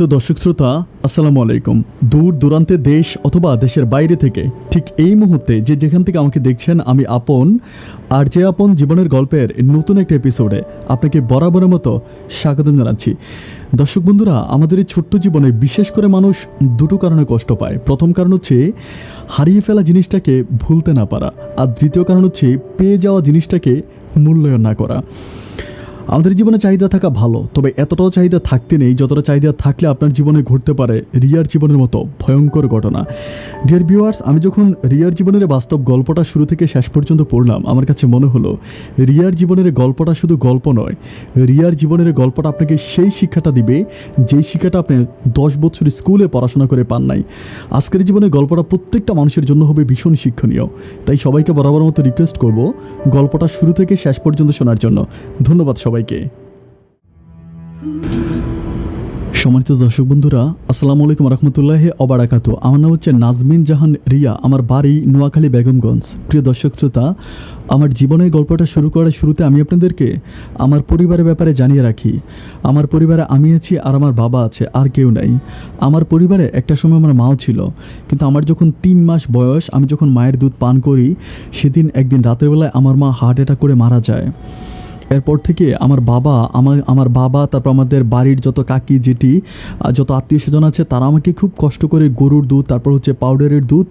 সম্মানিত দর্শক শ্রোতা, আসসালামু আলাইকুম। দূর দূরান্তে দেশ অথবা দেশের বাইরে থেকে ঠিক এই মুহূর্তে যে যেখান থেকে আমাকে দেখছেন, আমি আপন আর যে আপন জীবনের গল্পের নতুন একটা এপিসোডে আপনাকে বরাবরের মতো স্বাগতম জানাচ্ছি। দর্শক বন্ধুরা, আমাদের এই ছোট্ট জীবনে বিশেষ করে মানুষ দুটো কারণে কষ্ট পায়। প্রথম কারণ হচ্ছে হারিয়ে ফেলা জিনিসটাকে ভুলতে না পারা, আর দ্বিতীয় কারণ হচ্ছে পেয়ে যাওয়া জিনিসটাকে মূল্যায়ন না করা। আমাদের জীবনে চাহিদা থাকা ভালো, তবে এতটাও চাহিদা থাকতে নেই যতটা চাহিদা থাকলে আপনার জীবনে ঘটতে পারে রিয়ার জীবনের মতো ভয়ঙ্কর ঘটনা। ডিয়ার ভিউয়ার্স, আমি যখন রিয়ার জীবনের বাস্তব গল্পটা শুরু থেকে শেষ পর্যন্ত পড়লাম, আমার কাছে মনে হলো রিয়ার জীবনের গল্পটা শুধু গল্প নয়, রিয়ার জীবনের গল্পটা আপনাকে সেই শিক্ষাটা দিবে যেই শিক্ষাটা আপনি 10 বছর স্কুলে পড়াশোনা করে পান নাই। আজকের জীবনে গল্পটা প্রত্যেকটা মানুষের জন্য হবে ভীষণ শিক্ষণীয়। তাই সবাইকে বরাবর মতো রিকোয়েস্ট করব গল্পটা শুরু থেকে শেষ পর্যন্ত শোনার জন্য। ধন্যবাদ সবাইকে। সম্মানিত দর্শক বন্ধুরা, আসসালামু আলাইকুম রহমতুল্লাহি ওবারাকাতু। আমার নাম হচ্ছে নাজমিন জাহান রিয়া, আমার বাড়ি নোয়াখালী বেগমগঞ্জ। প্রিয় দর্শক শ্রোতা, আমার জীবনের গল্পটা শুরু করার শুরুতে আমি আপনাদেরকে আমার পরিবারের ব্যাপারে জানিয়ে রাখি। আমার পরিবারে আমি আছি আর আমার বাবা আছে, আর কেউ নাই। আমার পরিবারে একটা সময় আমার মাও ছিল, কিন্তু আমার যখন 3 মাস বয়স, আমি যখন মায়ের দুধ পান করি, সেদিন একদিন রাতের বেলায় আমার মা হার্ট অ্যাটাক করে মারা যায়। এরপর থেকে আমার বাবা তারপর আমাদের বাড়ির যত কাকি জেঠি যত আত্মীয় স্বজন আছে, তারা আমাকে খুব কষ্ট করে গরুর দুধ, তারপর হচ্ছে পাউডারের দুধ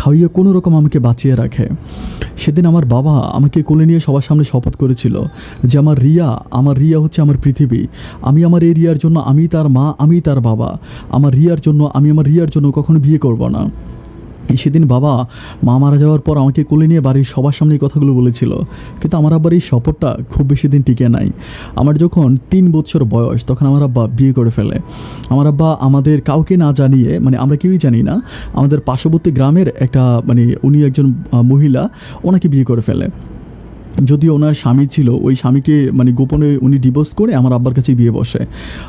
খাওয়িয়ে কোনো রকম আমাকে বাঁচিয়ে রাখে। সেদিন আমার বাবা আমাকে কোলে নিয়ে সবার সামনে শপথ করেছিল যে আমার রিয়া হচ্ছে আমার পৃথিবী। আমি আমার এই রিয়ার জন্য, আমি তার মা, আমি তার বাবা। আমার রিয়ার জন্য কখনো বিয়ে করব না। সেদিন মা মারা যাওয়ার পর আমাকে কোলে নিয়ে বাড়ির সবার সামনে এই কথাগুলো বলেছিল, কিন্তু আমার আব্বার এই শপথটা খুব বেশি দিন টিকে নাই। আমার যখন 3 বছর বয়স, তখন আমার আব্বা বিয়ে করে ফেলে। আমার আব্বা আমাদের কাউকে না জানিয়ে, আমরা কেউই জানি না, আমাদের পার্শ্ববর্তী গ্রামের একটা উনি একজন মহিলা, ওনাকে বিয়ে করে ফেলে। যদিও ওনার স্বামী ছিল, ওই স্বামীকে গোপনে উনি ডিভোর্স করে আমার আব্বার কাছে বিয়ে বসে।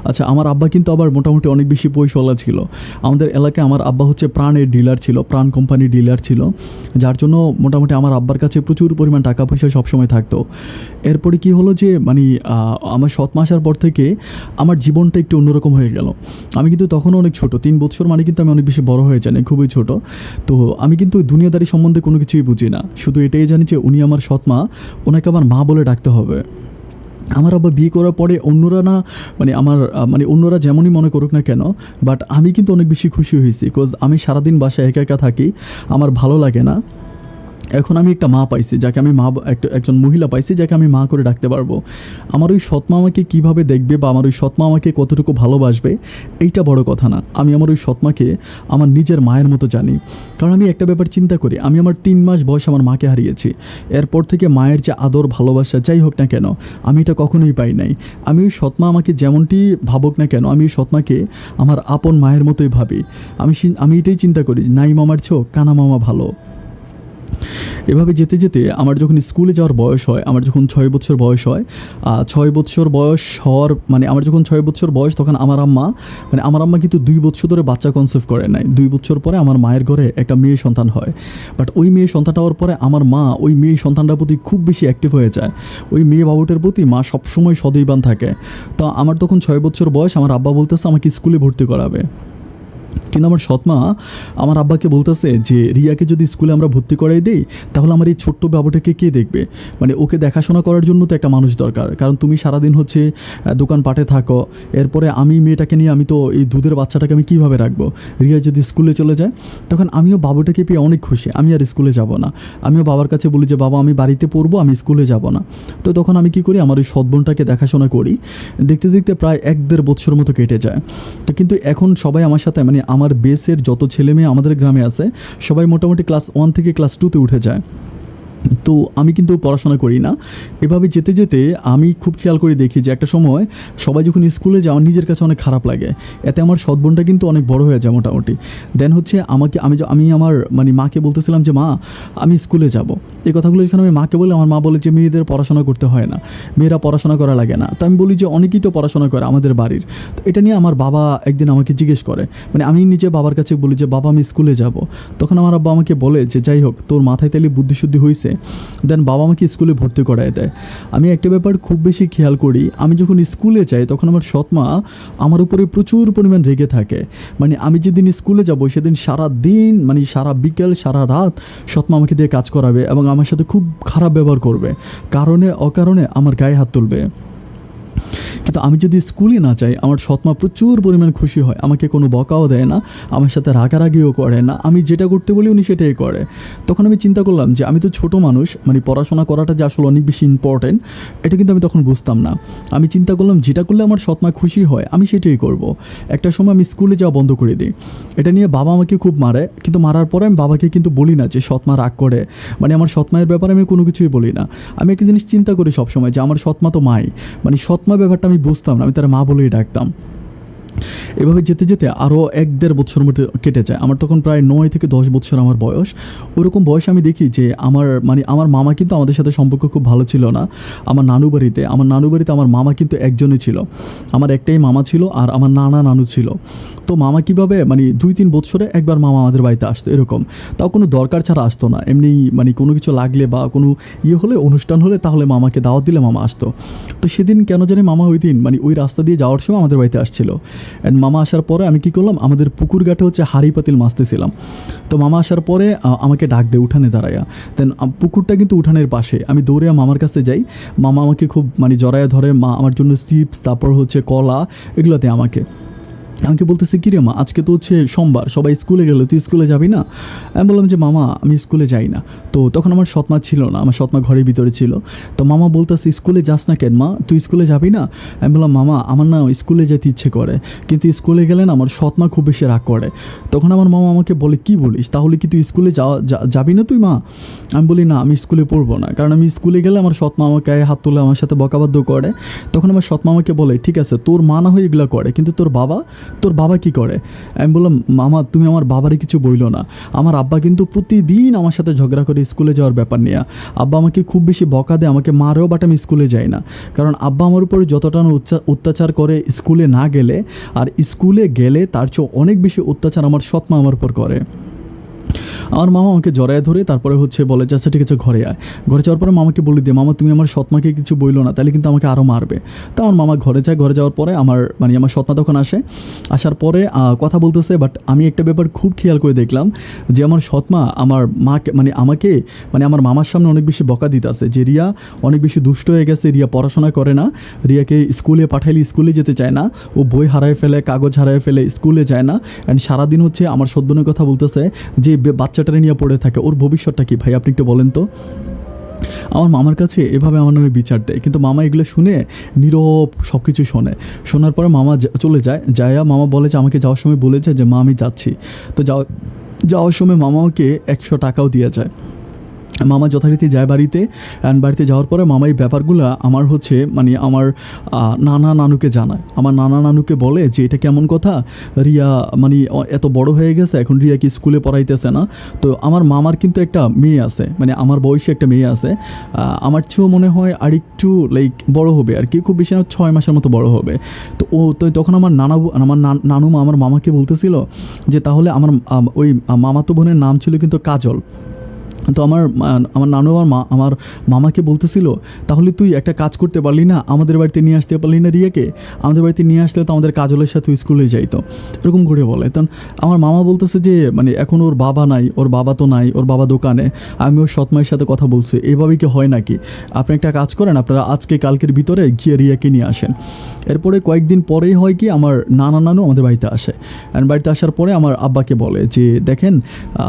আচ্ছা, আমার আব্বা কিন্তু আবার মোটামুটি অনেক বেশি পয়সাওয়ালা ছিল। আমাদের এলাকায় আমার আব্বা হচ্ছে প্রাণের ডিলার ছিল, প্রাণ কোম্পানির ডিলার ছিল, যার জন্য মোটামুটি আমার আব্বার কাছে প্রচুর পরিমাণ টাকা পয়সা সবসময় থাকতো। এরপরে কি হলো যে আমার 7 মাসের পর থেকে আমার জীবনটা একটু অন্যরকম হয়ে গেল। আমি কিন্তু তখনও অনেক ছোট, 3 বছর কিন্তু আমি অনেক বেশি বড় হয়ে যাই, খুবই ছোট। তো আমি কিন্তু দুনিয়াদারি সম্বন্ধে কোনো কিছুই বুঝি না, শুধু এটাই জানি যে উনি আমার সৎ মা, ওনাকে আমার মা বলে ডাকতে হবে। আমার আব্বা বিয়ে করার পরে অন্যরা যেমনই মনে করুক না কেন, বাট আমি কিন্তু অনেক বেশি খুশি হয়েছি, বিকজ আমি সারাদিন বাসায় একা একা থাকি, আমার ভালো লাগে না। এখন আমি একটা মা পাইছি, যাকে আমি একজন মহিলা পাইছি, যাকে আমি মা করে ডাকতে পারবো। আমার ওই সৎমা আমাকে কীভাবে দেখবে বা আমার ওই সৎমা আমাকে কতটুকু ভালোবাসবে, এইটা বড় কথা না। আমি আমার ওই সৎমাকে আমার নিজের মায়ের মতো জানি। কারণ আমি একটা ব্যাপার চিন্তা করি, আমি আমার 3 মাস বয়স আমার মাকে হারিয়েছি। এরপর থেকে মায়ের যে আদর ভালোবাসা যাই হোক না কেন, আমি এটা কখনোই পাই নাই। আমি ওই সৎমা আমাকে যেমনটি ভাবুক না কেন, আমি ওই সৎমাকে আমার আপন মায়ের মতোই ভাবি। আমি এটাই চিন্তা করি, নাই মামার চেয়েও কানা মামা ভালো। এভাবে যেতে যেতে আমার যখন স্কুলে যাওয়ার বয়স হয়, আমার যখন 6 বছর বয়স হয়, 6 বছর বয়স হওয়ার আমার যখন 6 বছর বয়স, তখন আমার আম্মা কিন্তু 2 বছর ধরে বাচ্চা কনসেপ্ট করে নাই। 2 বছর পরে আমার মায়ের ঘরে একটা মেয়ে সন্তান হয়। বাট ওই মেয়ে সন্তানটা হওয়ার পরে আমার মা ওই মেয়ে সন্তানটার প্রতি খুব বেশি অ্যাক্টিভ হয়ে যায়। ওই মেয়ে বাবুটার প্রতি মা সবসময় সদৈবান থাকে। তো আমার তখন 6 বছর বয়স, আমার আব্বা বলতেছে আমাকে স্কুলে ভর্তি করাবে। কিন্তু আমার সৎমা আমার আব্বাকে বলতেছে যে রিয়াকে যদি স্কুলে আমরা ভর্তি করাই দিই, তাহলে আমার এই ছোট্ট বাবুটাকে কে দেখবে? ওকে দেখাশোনা করার জন্য তো একটা মানুষ দরকার, কারণ তুমি সারাদিন হচ্ছে দোকানপাটে থাকো। এরপরে আমি মেয়েটাকে নিয়ে, আমি তো এই দুধের বাচ্চাটাকে আমি কীভাবে রাখবো? রিয়া যদি স্কুলে চলে যায়, তখন আমিও বাবুটাকে পেয়ে অনেক খুশি, আমি আর স্কুলে যাব না। আমিও বাবার কাছে বলি যে বাবা, আমি বাড়িতে পড়বো, আমি স্কুলে যাব না। তো তখন আমি কী করি, আমার ওই সৎ বোনটাকে দেখাশোনা করি। দেখতে দেখতে প্রায় 1-1.5 বছর মতো কেটে যায়। তো কিন্তু এখন সবাই আমার সাথে আমার বেসের যত ছেলে মেয়ে আমাদের গ্রামে আছে, সবাই মোটামুটি ক্লাস 1 থেকে ক্লাস 2-তে উঠে যায়। তো আমি কিন্তু পড়াশোনা করি না। এভাবে যেতে যেতে আমি খুব খেয়াল করে দেখি যে একটা সময় সবাই যখন স্কুলে যায়, আমার নিজের কাছে অনেক খারাপ লাগে। এতে আমার সৎ বোনটা কিন্তু অনেক বড় হয়ে যায় মোটামুটি। দেন হচ্ছে আমি আমার মাকে বলতেছিলাম যে মা, আমি স্কুলে যাব। এই কথাগুলো যখন আমি মাকে বলি, আমার মা বলে যে মেয়েদের পড়াশোনা করতে হয় না, মেয়েরা পড়াশোনা করা লাগে না। তো আমি বলি যে অনেকেই তো পড়াশোনা করে আমাদের বাড়ির। তো এটা নিয়ে আমার বাবা একদিন আমাকে জিজ্ঞেস করে, আমি নিজে বাবার কাছে বলি যে বাবা, আমি স্কুলে যাব। তখন আমার আব্বা আমাকে বলে যে যাই হোক, তোর মাথায় তাহলে বুদ্ধিশুদ্ধি হয়েছে, হয়েছে। দেন বাবা আমাকে স্কুলে ভর্তি করায় দেয়। আমি একটা ব্যাপার খুব বেশি খেয়াল করি, আমি যখন স্কুলে যাই তখন আমার সৎ মা আমার উপরে প্রচুর পরিমাণ রেগে থাকে। মানে আমি যেদিন স্কুলে যাব সেদিন সারা দিন, মানে সারা বিকেল সারা রাত সৎ মা আমাকে দিয়ে কাজ করাবে এবং আমার সাথে খুব খারাপ ব্যবহার করবে, কারণে অকারণে আমার গায়ে হাত তুলবে। কিন্তু আমি যদি স্কুলে না যাই আমার সৎমা প্রচুর পরিমাণ খুশি হয়, আমাকে কোনো বকাও দেয় না, আমার সাথে রাগারাগিও করে না, আমি যেটা করতে বলি উনি সেটাই করে। তখন আমি চিন্তা করলাম যে আমি তো ছোট মানুষ, মানে পড়াশোনা করাটা যে আসলে অনেক বেশি ইম্পর্টেন্ট এটা কিন্তু আমি তখন বুঝতাম না। আমি চিন্তা করলাম যেটা করলে আমার সৎমা খুশি হয় আমি সেটাই করব। একটা সময় আমি স্কুলে যাওয়া বন্ধ করে দিই। এটা নিয়ে বাবা আমাকে খুব মারে, কিন্তু মারার পরে আমি বাবাকে কিন্তু বলি না যে সৎমা রাগ করে, মানে আমার সৎমায়ের ব্যাপারে আমি কোনো কিছুই বলি না। আমি একটা জিনিস চিন্তা করি সবসময় যে আমার সৎমা তো মাই, মানে সৎমা ব্যাপারটা আমি বুঝতাম না, আমি তার মা বলেই ডাকতাম। এভাবে যেতে যেতে আরও 1-1.5 বছর মধ্যে কেটে যায়। আমার তখন প্রায় 9 থেকে 10 বছর আমার বয়স। ওরকম বয়সে আমি দেখি যে আমার মামা কিন্তু আমাদের সাথে সম্পর্ক খুব ভালো ছিল না। আমার নানু বাড়িতে আমার মামা কিন্তু একজনই ছিল, আমার একটাই মামা ছিল আর আমার নানু ছিল। তো মামা কীভাবে মানে 2-3 বছরে একবার মামা আমাদের বাড়িতে আসতো, এরকম। তাও কোনো দরকার ছাড়া আসতো না, এমনি মানে কোনো কিছু লাগলে বা কোনো হলে অনুষ্ঠান হলে তাহলে মামাকে দাওয়াত দিলে মামা আসতো। তো সেদিন কেন জানি মামা ওই দিন মানে ওই রাস্তা দিয়ে যাওয়ার সময় আমাদের বাড়িতে আসছিল। অ্যান্ড মামা আসার পরে আমি কী করলাম, আমাদের পুকুর ঘাটে হচ্ছে হাঁড়ি পাতিল মাছতেছিলাম। তো মামা আসার পরে আমাকে ডাক দেয় উঠানে দাঁড়াইয়া। দেন পুকুরটা কিন্তু উঠানের পাশে, আমি দৌড়ে মামার কাছে যাই। মামা আমাকে খুব মানে জড়াইয়া ধরে, মা আমার জন্য চিপস তারপর হচ্ছে কলা এগুলোতে আমাকে বলতেছে কী রে মা, আজকে তো হচ্ছে সোমবার, সবাই স্কুলে গেলো, তুই স্কুলে যাবি না? আমি বললাম যে মামা আমি স্কুলে যাই না। তো তখন আমার সৎমা ছিল না, আমার সৎমা ঘরের ভিতরে ছিল। তো মামা বলতেছে স্কুলে যাস না কেন মা, তুই স্কুলে যাবি না? আমি বললাম মামা আমার না স্কুলে যেতে ইচ্ছে করে, কিন্তু স্কুলে গেলে না আমার সৎমা খুব বেশি রাগ করে। তখন আমার মামা আমাকে বলে কি বলিস, তাহলে কি তুই স্কুলে যাবি না তুই মা? আমি বলি না আমি স্কুলে পড়বো না, কারণ আমি স্কুলে গেলে আমার সৎমা আমাকে গায়ে হাত তুলে আমার সাথে বকাবাদ্য করে। তখন আমার সৎমা আমাকে বলে ঠিক আছে তোর মা না হয়ে এগুলো করে, কিন্তু তোর বাবা কি করে? আমি বললাম মামা তুমি আমার বাবারে কিছু বইলো না, আমার আব্বা কিন্তু প্রতিদিন আমার সাথে ঝগড়া করে স্কুলে যাওয়ার ব্যাপার নিয়ে। আব্বা আমাকে খুব বেশি বকা দেয়, আমাকে মারেও, বাট আমি স্কুলে যাই না, কারণ আব্বা আমার উপরে যতটা না অত্যাচার করে স্কুলে না গেলে, আর স্কুলে গেলে তার চেয়ে অনেক বেশি অত্যাচার আমার সৎমা আমার উপর করে। আমার মামা আমাকে জড়ায় ধরে তারপরে হচ্ছে বলে যে আচ্ছা ঠিক আছে ঘরে আয়। ঘরে যাওয়ার পরে মামাকে বলে দিয়ে মামা তুমি আমার সৎমাকে কিছু বইলো না, তাহলে কিন্তু আমাকে আরও মারবে। তো আমার মামা ঘরে যায়, ঘরে যাওয়ার পরে আমার সৎমা তখন আসার পরে কথা বলতেছে। বাট আমি একটা ব্যাপার খুব খেয়াল করে দেখলাম যে আমার সৎমা আমার মাকে আমাকে আমার মামার সামনে অনেক বেশি বকা দিতেছে যে রিয়া অনেক বেশি দুষ্ট হয়ে গেছে, রিয়া পড়াশোনা করে না, রিয়াকে স্কুলে পাঠাইলে স্কুলে যেতে চায় না, ও বই হারায় ফেলে, কাগজ হারায় ফেলে, স্কুলে যায় না। অ্যান্ড সারাদিন হচ্ছে আমার সদ্যনের কথা বলতেছে যে বাচ্চাটারে নিয়ে পড়ে থাকে, ওর ভবিষ্যৎটা কি ভাই আপনি একটু বলেন তো। আমার মামার কাছে এভাবে আমার নামে বিচার দেয়, কিন্তু মামা এগুলো শুনে নীরব সব কিছু শোনার পরে মামা চলে যায় মামা বলে যে আমাকে যাওয়ার সময় বলেছে যে মা আমি যাচ্ছি। তো যাওয়ার সময় মামা ওকে 100 টাকাও দিয়ে যায়। মামা যথারীতি যায় বাড়িতে, অ্যান্ড বাড়িতে যাওয়ার পরে মামা এই ব্যাপারগুলো আমার আমার নানুকে জানায়। আমার নানুকে বলে যে এটা কেমন কথা, রিয়া এত বড় হয়ে গেছে, এখন রিয়াকে স্কুলে পড়াইতেছে না। তো আমার মামার কিন্তু একটা মেয়ে আছে, আমার বয়সে একটা মেয়ে আছে, আমার চেয়েও মনে হয় আরেকটু বড় হবে আর কি, খুব বেশি না 6 মাসের মতো বড় হবে। তো তখন আমার নানুমা আমার মামাকে বলতেছিল যে তাহলে আমার ওই মামাতো বোনের নাম ছিল কিন্তু কাজল। তো আমার নানু আমার মামাকে বলতেছিল তাহলে তুই একটা কাজ করতে পারলি না, আমাদের বাড়িতে নিয়ে আসতে পারলি না রিয়াকে, আমাদের বাড়িতে নিয়ে আসলে তো আমাদের কাজলের সাথে স্কুলে যাইতো, এরকম করে বলে। তখন আমার মামা বলতেছে যে এখন ওর বাবা নাই, ওর বাবা তো নাই, ওর বাবা দোকানে, আমি ওর সৎমায়ের সাথে কথা বলছি, এভাবে কি হয় নাকি? আপনি একটা কাজ করেন, আপনারা আজকে কালকের ভিতরে গিয়ে রিয়াকে নিয়ে আসেন। এরপরে কয়েকদিন পরেই হয় কি আমার নানু আমাদের বাড়িতে আসে, আর বাড়িতে আসার পরে আমার আব্বাকে বলে যে দেখেন,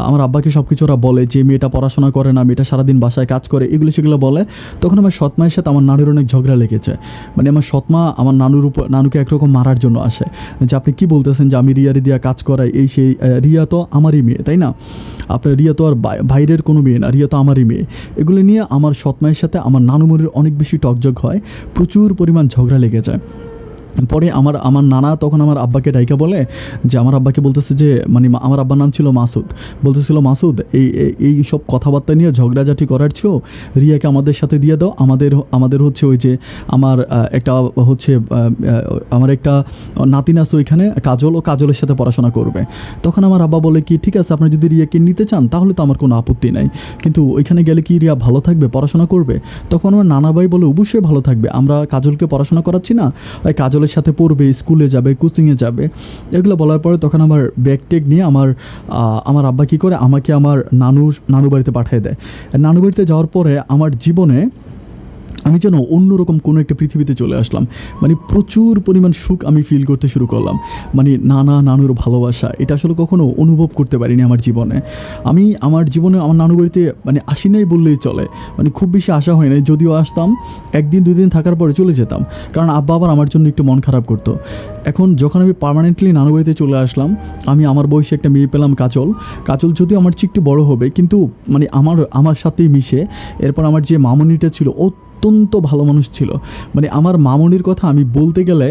আমার আব্বাকে সব কিছু ওরা বলে যে মেয়েটা পড়াশোনা করে না, মেয়েটা সারাদিন বাসায় কাজ করে, সেগুলো বলে। তখন আমার সৎমায়ের সাথে আমার নানুর অনেক ঝগড়া লেগেছে, আমার সৎমা আমার নানুকে একরকম মারার জন্য আসে যে আপনি কি বলতেছেন যে আমি রিয়ারে দিয়া কাজ করাই, এই সেই, রিয়া তো আমারই মেয়ে তাই না, আপনার রিয়া তো আর বাইরের কোনো মেয়ে না, রিয়া তো আমারই মেয়ে। এগুলো নিয়ে আমার সৎমায়ের সাথে আমার নানুমনির অনেক বেশি টকঝক হয়, প্রচুর পরিমাণ ঝগড়া লেগে যায়। পরে আমার আমার নানা তখন আমার আব্বাকে ডাইকা বলে যে আমার আব্বাকে বলতেছে যে মানে আমার আব্বার নাম ছিল মাসুদ, বলতেছিল মাসুদ এই সব কথাবার্তা নিয়ে ঝগড়াঝাটি করার চেয়েও রিয়াকে আমাদের সাথে দিয়ে দাও, আমাদের হচ্ছে ওই যে আমার একটা হচ্ছে আমার একটা নাতিন আছে ওইখানে কাজল, ও কাজলের সাথে পড়াশোনা করবে। তখন আমার আব্বা বলে কি ঠিক আছে, আপনি যদি রিয়াকে নিতে চান তাহলে তো আমার কোনো আপত্তি নাই, কিন্তু ওইখানে গেলে কি রিয়া ভালো থাকবে, পড়াশোনা করবে? তখন আমার নানা ভাই বলে অবশ্যই ভালো থাকবে, আমরা কাজলকে পড়াশোনা করাচ্ছি না, ওই কাজলের সাথে পড়বে, স্কুলে যাবে, কোচিংয়ে যাবে। এগুলো বলার পরে তখন আমার ব্যাগ টেক নিয়ে আমার আব্বা কী করে আমাকে আমার নানু বাড়িতে পাঠিয়ে দেয়। নানু বাড়িতে যাওয়ার পরে আমার জীবনে আমি যেন অন্যরকম কোনো একটা পৃথিবীতে চলে আসলাম, মানে প্রচুর পরিমাণ সুখ আমি ফিল করতে শুরু করলাম। মানে নানুর ভালোবাসা এটা আসলে কখনো অনুভব করতে পারিনি আমার জীবনে। আমি আমার জীবনে আমার নানু বাড়িতে মানে আসি নাই বললেই চলে, মানে খুব বেশি আসা হয় নাই, যদিও আসতাম একদিন দুদিন থাকার পরে চলে যেতাম, কারণ আব্বা আবার আমার জন্য একটু মন খারাপ করতো। এখন যখন আমি পার্মানেন্টলি নানু বাড়িতে চলে আসলাম, আমি আমার বয়সে একটা মেয়ে পেলাম কাজল যদিও আমার চেয়ে একটু বড় হবে, কিন্তু মানে আমার সাথেই মিশে। এরপর আমার যে মামনিটা ছিল অত্যন্ত ভালো মানুষ ছিল, মানে আমার মামনির কথা আমি বলতে গেলে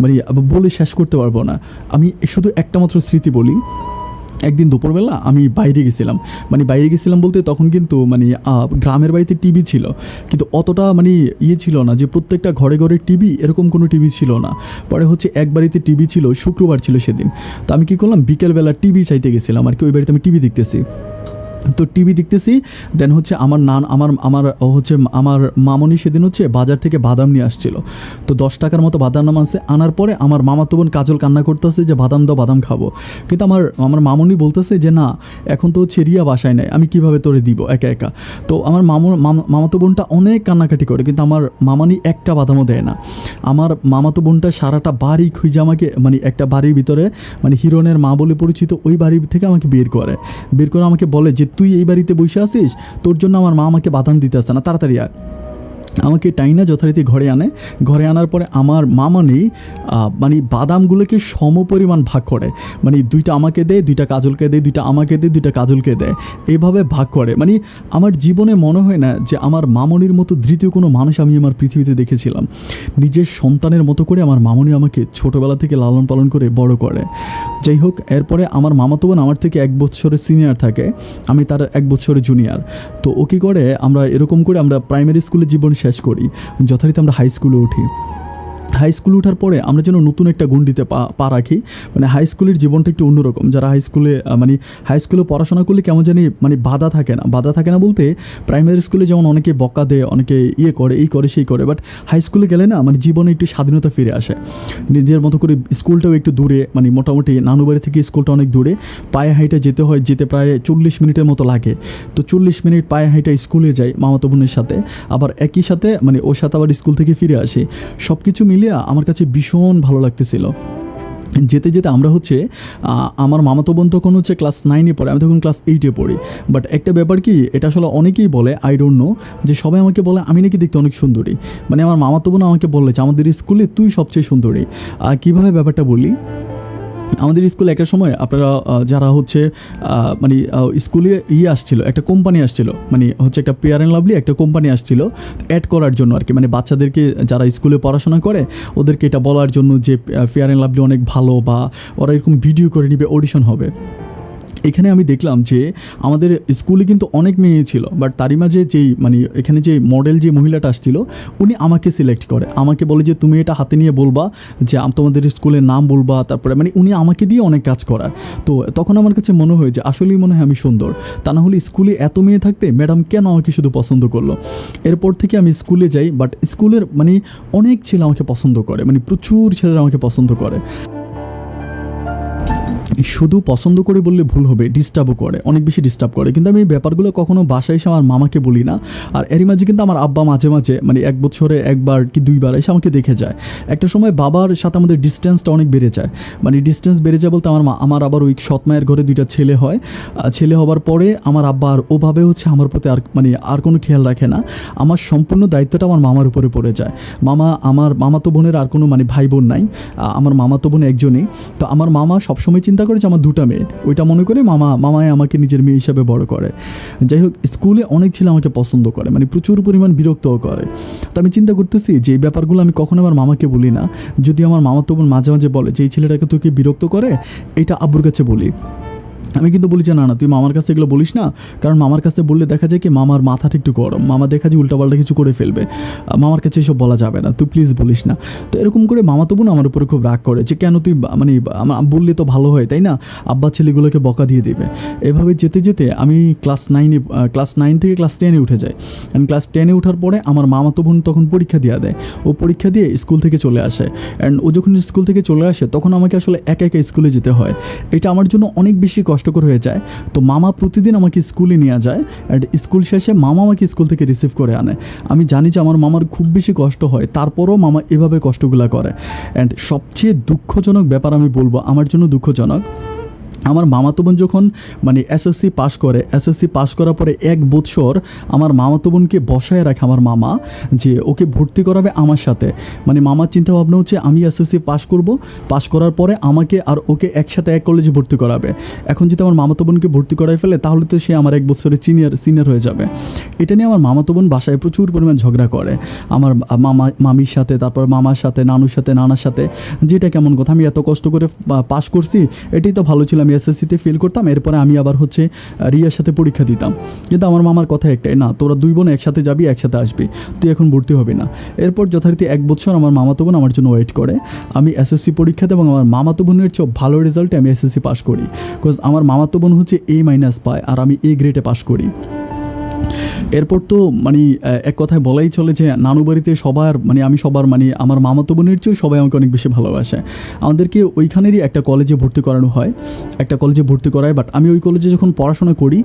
মানে বলে শেষ করতে পারবো না। আমি শুধু একটা মাত্র স্মৃতি বলি। একদিন দুপুরবেলা আমি বাইরে গেছিলাম বলতে তখন কিন্তু মানে গ্রামের বাড়িতে টিভি ছিল, কিন্তু অতটা মানে ছিল না যে প্রত্যেকটা ঘরে ঘরে টিভি, এরকম কোনো টিভি ছিল না। পরে হচ্ছে এক বাড়িতে টিভি ছিল, শুক্রবার ছিল সেদিন। তো আমি কী করলাম, বিকেলবেলা টিভি চাইতে গেছিলাম আর কি, ওই বাড়িতে আমি টিভি দেখতেছি। তো টিভি দেখতেছি, দেন হচ্ছে আমার মামনি সেদিন হচ্ছে বাজার থেকে বাদাম নিয়ে আসছিল। তো 10 টাকার মতো বাদাম আছে, আনার পরে আমার মামাতো বোন কাজল কান্না করতেছে যে বাদাম দাও, বাদাম খাবো। কিন্তু আমার মামনি বলতেছে যে না, এখন তো হচ্ছে রিয়া বাসায় নেয়, আমি কিভাবে তোরে দিব একা একা। তো আমার মামাতো বোনটা অনেক কান্নাকাটি করে, কিন্তু আমার মামানি একটা বাদামও দেয় না। আমার মামাতো বোনটা সারাটা বাড়ি খুঁজে আমাকে, মানে একটা বাড়ির ভিতরে মানে হিরণের মা বলে পরিচিত ওই বাড়ির থেকে আমাকে বের করে আমাকে বলে যে তুই এই বাড়িতে বসে আছিস, তোর জন্য আমার মা আমাকে বাদাম দিতে আসে না, তাড়াতাড়ি আয়। আমাকে টাইনা যথারীতি ঘরে আনার পরে আমার মামানি মানে বাদামগুলোকে সমপরিমাণ ভাগ করে, মানে 2টা আমাকে দেয়, 2টা কাজলকে দেয়, 2টা আমাকে দেয়, 2টা কাজলকে দেয়, এইভাবে ভাগ করে। মানে আমার জীবনে মনে হয় না যে আমার মামনির মতো দ্বিতীয় কোনো মানুষ আমি আমার পৃথিবীতে দেখেছিলাম। নিজের সন্তানের মতো করে আমার মামনি আমাকে ছোটোবেলা থেকে লালন পালন করে বড় করে। যাই হোক, এরপরে আমার মামাতো বোন আমার থেকে 1 বছরের সিনিয়র থাকে, আমি তার 1 বছরের জুনিয়র। তো ও কী করে, আমরা এরকম করে আমরা প্রাইমারি স্কুলের জীবন শেষ করি, যথারীতি আমরা হাই স্কুলে উঠি। হাই স্কুলে ওঠার পরে আমরা যেন নতুন একটা গণ্ডিতে পা রাখি, মানে হাই স্কুলের জীবনটা একটু অন্যরকম। যারা হাই স্কুলে পড়াশোনা করলে কেমন জানি মানে বাধা থাকে না বলতে, প্রাইমারি স্কুলে যেমন অনেকে বকা দেয়, অনেকে এই করে সেই করে, বাট হাই স্কুলে গেলে না মানে জীবনে একটু স্বাধীনতা ফিরে আসে, নিজের মতো করে। স্কুলটাও একটু দূরে, মানে মোটামুটি নানুবাড়ি থেকে স্কুলটা অনেক দূরে, পায়ে হাইটা যেতে প্রায় 40 মিনিটের মতো লাগে। তো 40 মিনিট পায়ে হাইটা স্কুলে যাই মামাতো বোনের সাথে, আবার একই সাথে মানে ওর সাথে আবার স্কুল থেকে ফিরে আসি। সব কিছু মিলিয়ে আমার কাছে ভীষণ ভালো লাগতেছিল। যেতে আমরা হচ্ছে আমার মামাতো বোন তখন হচ্ছে ক্লাস 9-এ পড়ে, আমি তখন ক্লাস 8-এ পড়ি। বাট একটা ব্যাপার কি, এটা আসলে অনেকেই বলে, আই ডোন্ট নো, যে সবাই আমাকে বলে আমি নাকি দেখতে অনেক সুন্দরী। মানে আমার মামাতো বোন আমাকে বললে যে আমাদের স্কুলে তুই সবচেয়ে সুন্দরী। কীভাবে ব্যাপারটা বলি, আমাদের স্কুলে একটা সময় আপনারা যারা হচ্ছে মানে স্কুলে আসছিল, একটা কোম্পানি আসছিল, মানে হচ্ছে একটা ফেয়ার অ্যান্ড লাভলি একটা কোম্পানি আসছিল অ্যাড করার জন্য আর কি, মানে বাচ্চাদেরকে যারা স্কুলে পড়াশোনা করে ওদেরকে এটা বলার জন্য যে ফেয়ার অ্যান্ড লাভলি অনেক ভালো, বা ওরা এরকম ভিডিও করে নিবে, অডিশন হবে। এখানে আমি দেখলাম যে আমাদের স্কুলে কিন্তু অনেক মেয়ে ছিল, বাট তারই মাঝে মানে এখানে যে মডেল যে মহিলাটা আসছিল উনি আমাকে সিলেক্ট করে, আমাকে বলে যে তুমি এটা হাতে নিয়ে বলবা যে তোমাদের স্কুলের নাম বলবা, তারপরে মানে উনি আমাকে দিয়ে অনেক কাজ করায়। তো তখন আমার কাছে মনে হয় যে আসলেই মনে হয় আমি সুন্দর, তা না হলে স্কুলে এত মেয়ে থাকতে ম্যাডাম কেন আমাকে শুধু পছন্দ করলো। এরপর থেকে আমি স্কুলে যাই, বাট স্কুলের মানে অনেক ছেলে আমাকে পছন্দ করে, মানে প্রচুর ছেলেরা আমাকে পছন্দ করে। শুধু পছন্দ করে বললে ভুল হবে, ডিস্টার্বও করে, অনেক বেশি ডিস্টার্ব করে। কিন্তু আমি এই ব্যাপারগুলো কখনো বাসায় এসে আমার মামাকে বলি না। আর এরই মাঝে কিন্তু আমার আব্বা মাঝে মাঝে মানে 1 বছরে 1বার কি 2বার এসে আমাকে দেখে যায়। একটা সময় বাবার সাথে আমাদের ডিস্টেন্সটা অনেক বেড়ে যায়, মানে ডিস্টেন্স বেড়ে যায় বলতে আমার আবার ওই সৎ মায়ের ঘরে 2টা ছেলে হয়। ছেলে হবার পরে আমার আব্বা আর ওভাবে হচ্ছে আমার প্রতি আর কোনো খেয়াল রাখে না, আমার সম্পূর্ণ দায়িত্বটা আমার মামার উপরে পড়ে যায়। আমার মামাতো বোনের আর কোনো মানে ভাই বোন নাই, আমার মামাতো বোন একজনই। তো আমার মামা সবসময় চিন্তা চিন্তা করে যে আমার দুটা মেয়ে, ওইটা মনে করে মামাই আমাকে নিজের মেয়ে হিসাবে বড় করে। যাই হোক, স্কুলে অনেক ছেলে আমাকে পছন্দ করে, মানে প্রচুর পরিমাণ বিরক্তও করে। তো আমি চিন্তা করতেছি যে এই ব্যাপারগুলো আমি কখনো আমার মামাকে বলি না। যদি আমার মামা তো বোন মাঝে মাঝে বলে যে এই ছেলেটাকে তোকে বিরক্ত করে, এটা আব্বুর কাছে বলি। আমি কিন্তু বলি যে না না, তুই মামার কাছে এগুলো বলিস না, কারণ মামার কাছে বললে দেখা যায় কি মামার মাথাটা একটু গরম, মামা দেখা যায় উল্টাপাল্টা কিছু করে ফেলবে, মামার কাছে এসব বলা যাবে না, তুই প্লিজ বলিস না। তো এরকম করে মামা তো বোন আমার উপরে খুব রাগ করে যে কেন তুই মানে বললে তো ভালো হয় তাই না, আব্বা ছেলেগুলোকে বকা দিয়ে দিবে। এভাবে যেতে যেতে আমি ক্লাস 9 থেকে ক্লাস 10-এ উঠে যাই। অ্যান্ড ক্লাস 10-এ ওঠার পরে আমার মামা তো বোন তখন পরীক্ষা দেওয়া দেয়, ও পরীক্ষা দিয়ে স্কুল থেকে চলে আসে। অ্যান্ড ও যখন স্কুল থেকে চলে আসে তখন আমাকে আসলে একা একা স্কুলে যেতে হয়, এটা আমার জন্য অনেক বেশি কষ্টকর হয়ে যায়। তো মামা প্রতিদিন আমাকে স্কুলে নিয়ে যায়, অ্যান্ড স্কুল শেষে মামা আমাকে স্কুল থেকে রিসিভ করে আনে। আমি জানি যে আমার মামার খুব বেশি কষ্ট হয়, তারপরও মামা এভাবে কষ্টগুলো করে। অ্যান্ড সবচেয়ে দুঃখজনক ব্যাপার আমি বলবো, আমার জন্য দুঃখজনক, আমার মামাতো বোন যখন মানে এসএসসি পাশ করার পরে 1 বছর আমার মামাতো বোনকে বসায় রাখে আমার মামা, যে ওকে ভর্তি করাবে আমার সাথে। মানে মামার চিন্তা ভাবনা হচ্ছে আমি এসএসসি পাশ করার পরে আমাকে আর ওকে একসাথে এক কলেজে ভর্তি করাবে। এখন যদি আমার মামাতো বোনকে ভর্তি করাই ফেলে তাহলে তো সে আমার 1 বছরের সিনিয়র হয়ে যাবে। এটা নিয়ে আমার মামাতো বোন বাসায় প্রচুর পরিমাণ ঝগড়া করে আমার মামির সাথে, তারপর মামার সাথে, নানুর সাথে, নানার সাথে, যেটা কেমন কথা, আমি এত কষ্ট করে পাশ করছি, এটাই তো ভালো ছিল, আমি এসএসসিতে ফেল করতাম, এরপরে আমি আবার হচ্ছে রিয়ার সাথে পরীক্ষা দিতাম। কিন্তু আমার মামার কথা একটাই, না তোরা 2 বোন একসাথে যাবি, একসাথে আসবি, তুই এখন ভর্তি হবি না। এরপর যথারীতি 1 বছর আমার মামাতো বোন আমার জন্য ওয়েট করে, আমি এসএসসি পরীক্ষা দেব এবং আমার মামাতো বোনের চেয়ে ভালো রেজাল্টে আমি এসএসসি পাস করি। বিকজ আমার মামাতো বোন হচ্ছে A- পায় আর আমি A গ্রেডে পাস করি। এরপর তো মানে এক কথায় বলাই চলে যে নানু বাড়িতে সবার মানে আমি সবার মানে আমার মামাতো বোনের চেয়েও সবাই আমাকে অনেক বেশি ভালোবাসে। আমাদেরকে ওইখানেরই একটা কলেজে ভর্তি করানো হয়, বাট আমি ওই কলেজে যখন পড়াশোনা করি,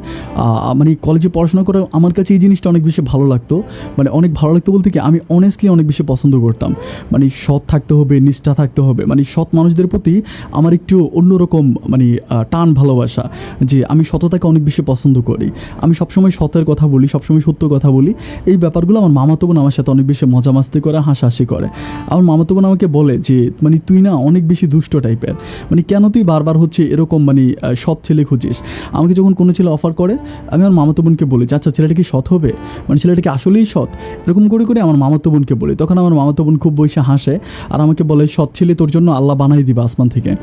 মানে কলেজে পড়াশোনা করে আমার কাছে এই জিনিসটা অনেক বেশি ভালো লাগতো। মানে অনেক ভালো লাগতো বলতে কি, আমি অনেস্টলি অনেক বেশি পছন্দ করতাম, মানে সৎ থাকতে হবে, নিষ্ঠা থাকতে হবে, মানে সৎ মানুষদের প্রতি আমার একটু অন্যরকম মানে টান ভালোবাসা, যে আমি সততাকে অনেক বেশি পছন্দ করি, আমি সবসময় সতের কথা বলি, সবসময় সত্য কথা বলি। এই ব্যাপারগুলো আমার মামাতো বোন আমার সাথে অনেক বেশি মজা মাস্তি করে, হাসাহাসি করে। আমার মামাতো বোন আমাকে বলে যে মানে তুই না অনেক বেশি দুষ্ট টাইপের, মানে কেন তুই বারবার হচ্ছে এরকম মানে সৎ ছেলে খুঁজিস। আমাকে যখন কোনো ছেলে অফার করে আমি আমার মামাতো বোনকে বলি যে আচ্ছা ছেলেটা কি সৎ হবে, মানে ছেলেটা কি আসলেই সৎ, এরকম করে করে আমার মামাতো বোনকে বলি। তখন আমার মামাতো বোন খুব বসে হাসে আর আমাকে বলে সৎ ছেলে তোর জন্য আল্লাহ বানাই দিবে আসমান থেকে।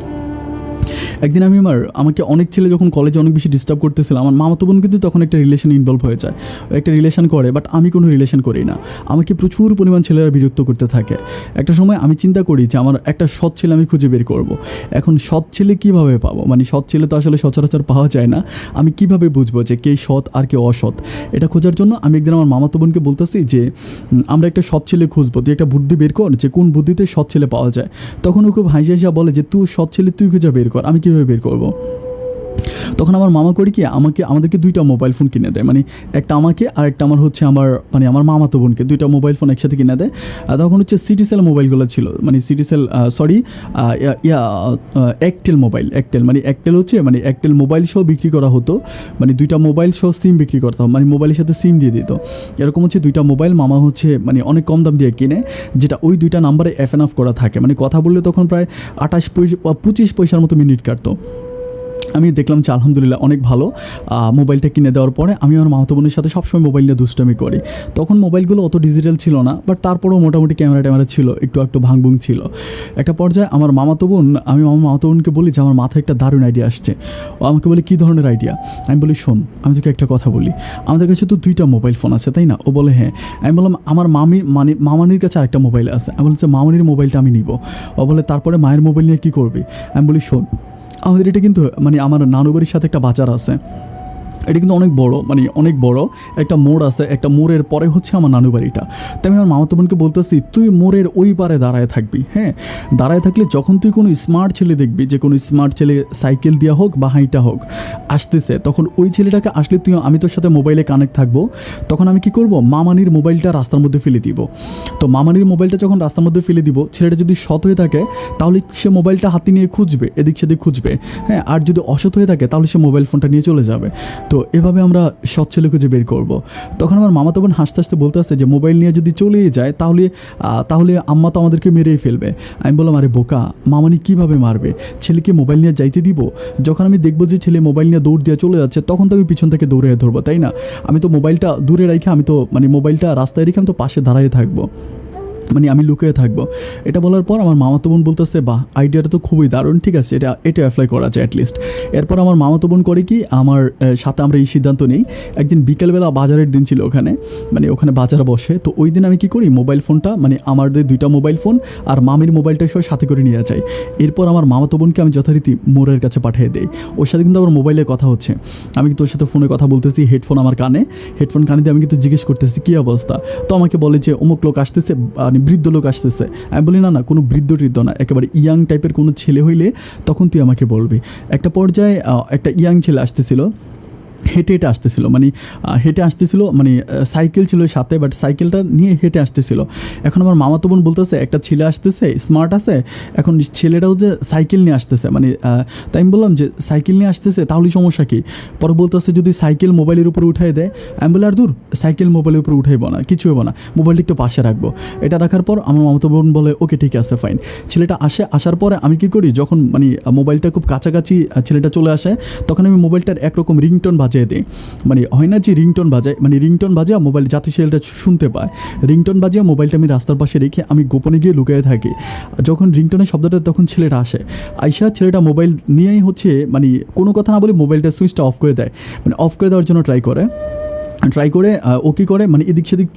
একদিন আমাকে অনেক ছেলে যখন কলেজে অনেক বেশি ডিস্টার্ব করতেছিল, আমার মামাতো বোন কিন্তু তখন একটা রিলেশনে ইনভলভ হয়ে যায়, একটা রিলেশন করে, বাট আমি কোনো রিলেশন করি না। আমাকে প্রচুর পরিমাণ ছেলেরা বিরক্ত করতে থাকে। একটা সময় আমি চিন্তা করি যে আমার একটা সৎ ছেলে আমি খুঁজে বের করব। এখন সৎ ছেলে কীভাবে পাবো, মানে সৎ ছেলে তো আসলে সচরাচর পাওয়া যায় না, আমি কিভাবে বুঝবো যে কে সৎ আর কে অসৎ। এটা খোঁজার জন্য আমি একদিন আমার মামাতো বোনকে বলতেছি যে আমরা একটা সৎ ছেলে খুঁজবো, তুই একটা বুদ্ধি বের কর যে কোন বুদ্ধিতে সৎ ছেলে পাওয়া যায়। তখন ও খুব হাসিয়া বলে যে তুই সৎ ছেলে তুই খুঁজে বের কর, আমি কীভাবে বের করবো। তখন আমার মামা করি কি আমাদেরকে 2টা মোবাইল ফোন কিনে দেয়, মানে একটা আমাকে আর একটা আমার হচ্ছে আমার মামাতো বোনকে 2টা মোবাইল ফোন একসাথে কিনে দেয়। তখন হচ্ছে সিটিসেল মোবাইলগুলো ছিল, মানে একটেল মানে একটেল হচ্ছে মানে একটেল মোবাইল সহ বিক্রি করা হতো, মানে 2টা মোবাইল সহ সিম বিক্রি করতাম, মানে মোবাইলের সাথে সিম দিয়ে দিত। এরকম হচ্ছে 2টা মোবাইল মামা হচ্ছে মানে অনেক কম দাম দিয়ে কিনে, যেটা ওই 2টা নাম্বারে এফ করা থাকে, মানে কথা বললে তখন প্রায় 25 পয়সার মতো মিনিট কাটতো। আমি দেখলাম যে আলহামদুলিল্লাহ অনেক ভালো। মোবাইলটা কিনে দেওয়ার পরে আমি আমার মামাতো বোনের সাথে সবসময় মোবাইল নিয়ে দুষ্টামি করি। তখন মোবাইলগুলো অত ডিজিটাল ছিল না, বাট তারপরেও মোটামুটি ক্যামেরা ছিল, একটু ভাঙভুং ছিল। একটা পর্যায়ে আমি আমার মামাতো বোনকে বলি যে আমার মাথায় একটা দারুণ আইডিয়া আসছে। ও আমাকে বলে কী ধরনের আইডিয়া? আমি বলি শোন, আমি তোকে একটা কথা বলি, আমাদের কাছে তো 2টা মোবাইল ফোন আছে তাই না? ও বলে হ্যাঁ। আমি বললাম আমার মামানির কাছে আরেকটা মোবাইল আছে। আমি বলছি মামানির মোবাইলটা আমি নিব। ও বলে তারপরে মায়ের মোবাইল নিয়ে কী করবি? আমি বলি শোন, আমাদের এটা কিন্তু মানে আমার নানু বাড়ির সাথে একটা বাজার আছে, এটা কিন্তু অনেক বড় একটা মোড় আছে, একটা মোড়ের পরে হচ্ছে আমার নানু বাড়িটা। তাই আমি আমার মামাতো বোনকে বলতেছি তুই মোড়ের ওই পারে দাঁড়ায় থাকবি, হ্যাঁ দাঁড়ায় থাকলে যখন তুই কোনো স্মার্ট ছেলে দেখবি, যে কোনো স্মার্ট ছেলে সাইকেল দেওয়া হোক বা হাইটা হোক আসতেছে, তখন ওই ছেলেটাকে আসলে আমি তোর সাথে মোবাইলে কানেক্ট থাকবো। তখন আমি কি করব, মামানির মোবাইলটা রাস্তার মধ্যে ফেলে দিব। তো মামানির মোবাইলটা যখন রাস্তার মধ্যে ফেলে দিব, ছেলেটা যদি সৎ হয়ে থাকে তাহলে সে মোবাইলটা হাতে নিয়ে খুঁজবে, এদিক সেদিক খুঁজবে, হ্যাঁ, আর যদি অসৎ হয়ে থাকে তাহলে সে মোবাইল ফোনটা নিয়ে চলে যাবে। তো তো এভাবে আমরা সৎ ছেলে খুঁজে বের করব। তখন আমার মামাতো বোন হাসতে হাসতে বলতে আসছে যে মোবাইল নিয়ে যদি চলেই যায় তাহলে আম্মা তো আমাদেরকে মেরেই ফেলবে। আমি বললাম আরে বোকা, মামানি কীভাবে মারবে, ছেলেকে মোবাইল নিয়ে যাইতে দিব? যখন আমি দেখবো যে ছেলে মোবাইল নিয়ে দৌড় দিয়ে চলে যাচ্ছে তখন তো আমি পিছন থেকে দৌড়ে ধরবো, তাই না? আমি তো মোবাইলটা দূরে রেখে আমি তো মোবাইলটা রাস্তায় রেখে আমি তো পাশে দাঁড়ায় থাকবো, আমি লুকিয়ে থাকবো। এটা বলার পর আমার মামাতো বোন বলতেছে বাহ, আইডিয়াটা তো খুবই দারুণ, ঠিক আছে, এটা অ্যাপ্লাই করা যায় অ্যাটলিস্ট। এরপর আমার মামাতো বোন করে কি, আমার সাথে আমরা এই সিদ্ধান্ত নিই। একদিন বিকেলবেলা বাজারের দিন ছিল, ওখানে বাজার বসে। তো ওই দিন আমি কি করি, মোবাইল ফোনটা আমাদের 2টা মোবাইল ফোন আর মামির মোবাইলটা সব সাথে করে নিয়ে যাই। এরপর আমার মামাতো বোনকে আমি যথারীতি মোড়ের কাছে পাঠিয়ে দিই। ওর সাথে কিন্তু আমার মোবাইলে কথা হচ্ছে, আমি কিন্তু ওর সাথে ফোনে কথা বলতেছি, হেডফোন দিয়ে আমি কিন্তু জিজ্ঞেস করতেছি কী অবস্থা। তো আমাকে বলে যে অমুক লোক আসতেছে, বৃদ্ধ লোক আসতেছে। আমি বলি না কোনো বৃদ্ধ না, একেবারে ইয়াং টাইপের কোনো ছেলে হইলে তখন তুই আমাকে বলবি। একটা পর্যায়ে একটা ইয়াং ছেলে আসতেছিল, হেঁটে আসতেছিল, সাইকেল ছিল সাথে, বাট সাইকেলটা নিয়ে হেঁটে আসতেছিল। এখন আমার মামাতো বোন বলতেছে একটা ছেলে আসতেছে, স্মার্ট আছে, এখন ছেলেটাও যে সাইকেল নিয়ে আসতেছে, তাই আমি বললাম যে সাইকেল নিয়ে আসতেছে তাহলে সমস্যা কী? পরে বলতেছে যদি সাইকেল মোবাইলের উপরে উঠাই দেয়। আমি বলি আর দূর, সাইকেল মোবাইলের উপরে উঠাইবো না, কিছু হবো না, মোবাইলটা একটু পাশে রাখবো। এটা রাখার পর আমার মামাতো বোন বলে ওকে ঠিক আছে ফাইন। ছেলেটা আসার পরে আমি কি করি, যখন মোবাইলটা খুব কাছাকাছি ছেলেটা চলে আসে তখন আমি মোবাইলটার একরকম রিংটোন বাজিয়ে দিই। হয় না যে রিংটোন বাজে মোবাইল যাতে ছেলেটা শুনতে পায়, রিংটোন বাজিয়ে মোবাইলটা আমি রাস্তার পাশে রেখে আমি গোপনে গিয়ে লুকিয়ে থাকি। যখন রিংটোনের শব্দটা তখন ছেলেটা আসে, ছেলেটা মোবাইল নিয়েই কোনো কথা না বলে মোবাইলটা সুইচটা অফ করে দেয়, অফ করে দেওয়ার জন্য ট্রাই করে ও কী করে এদিক সেদিক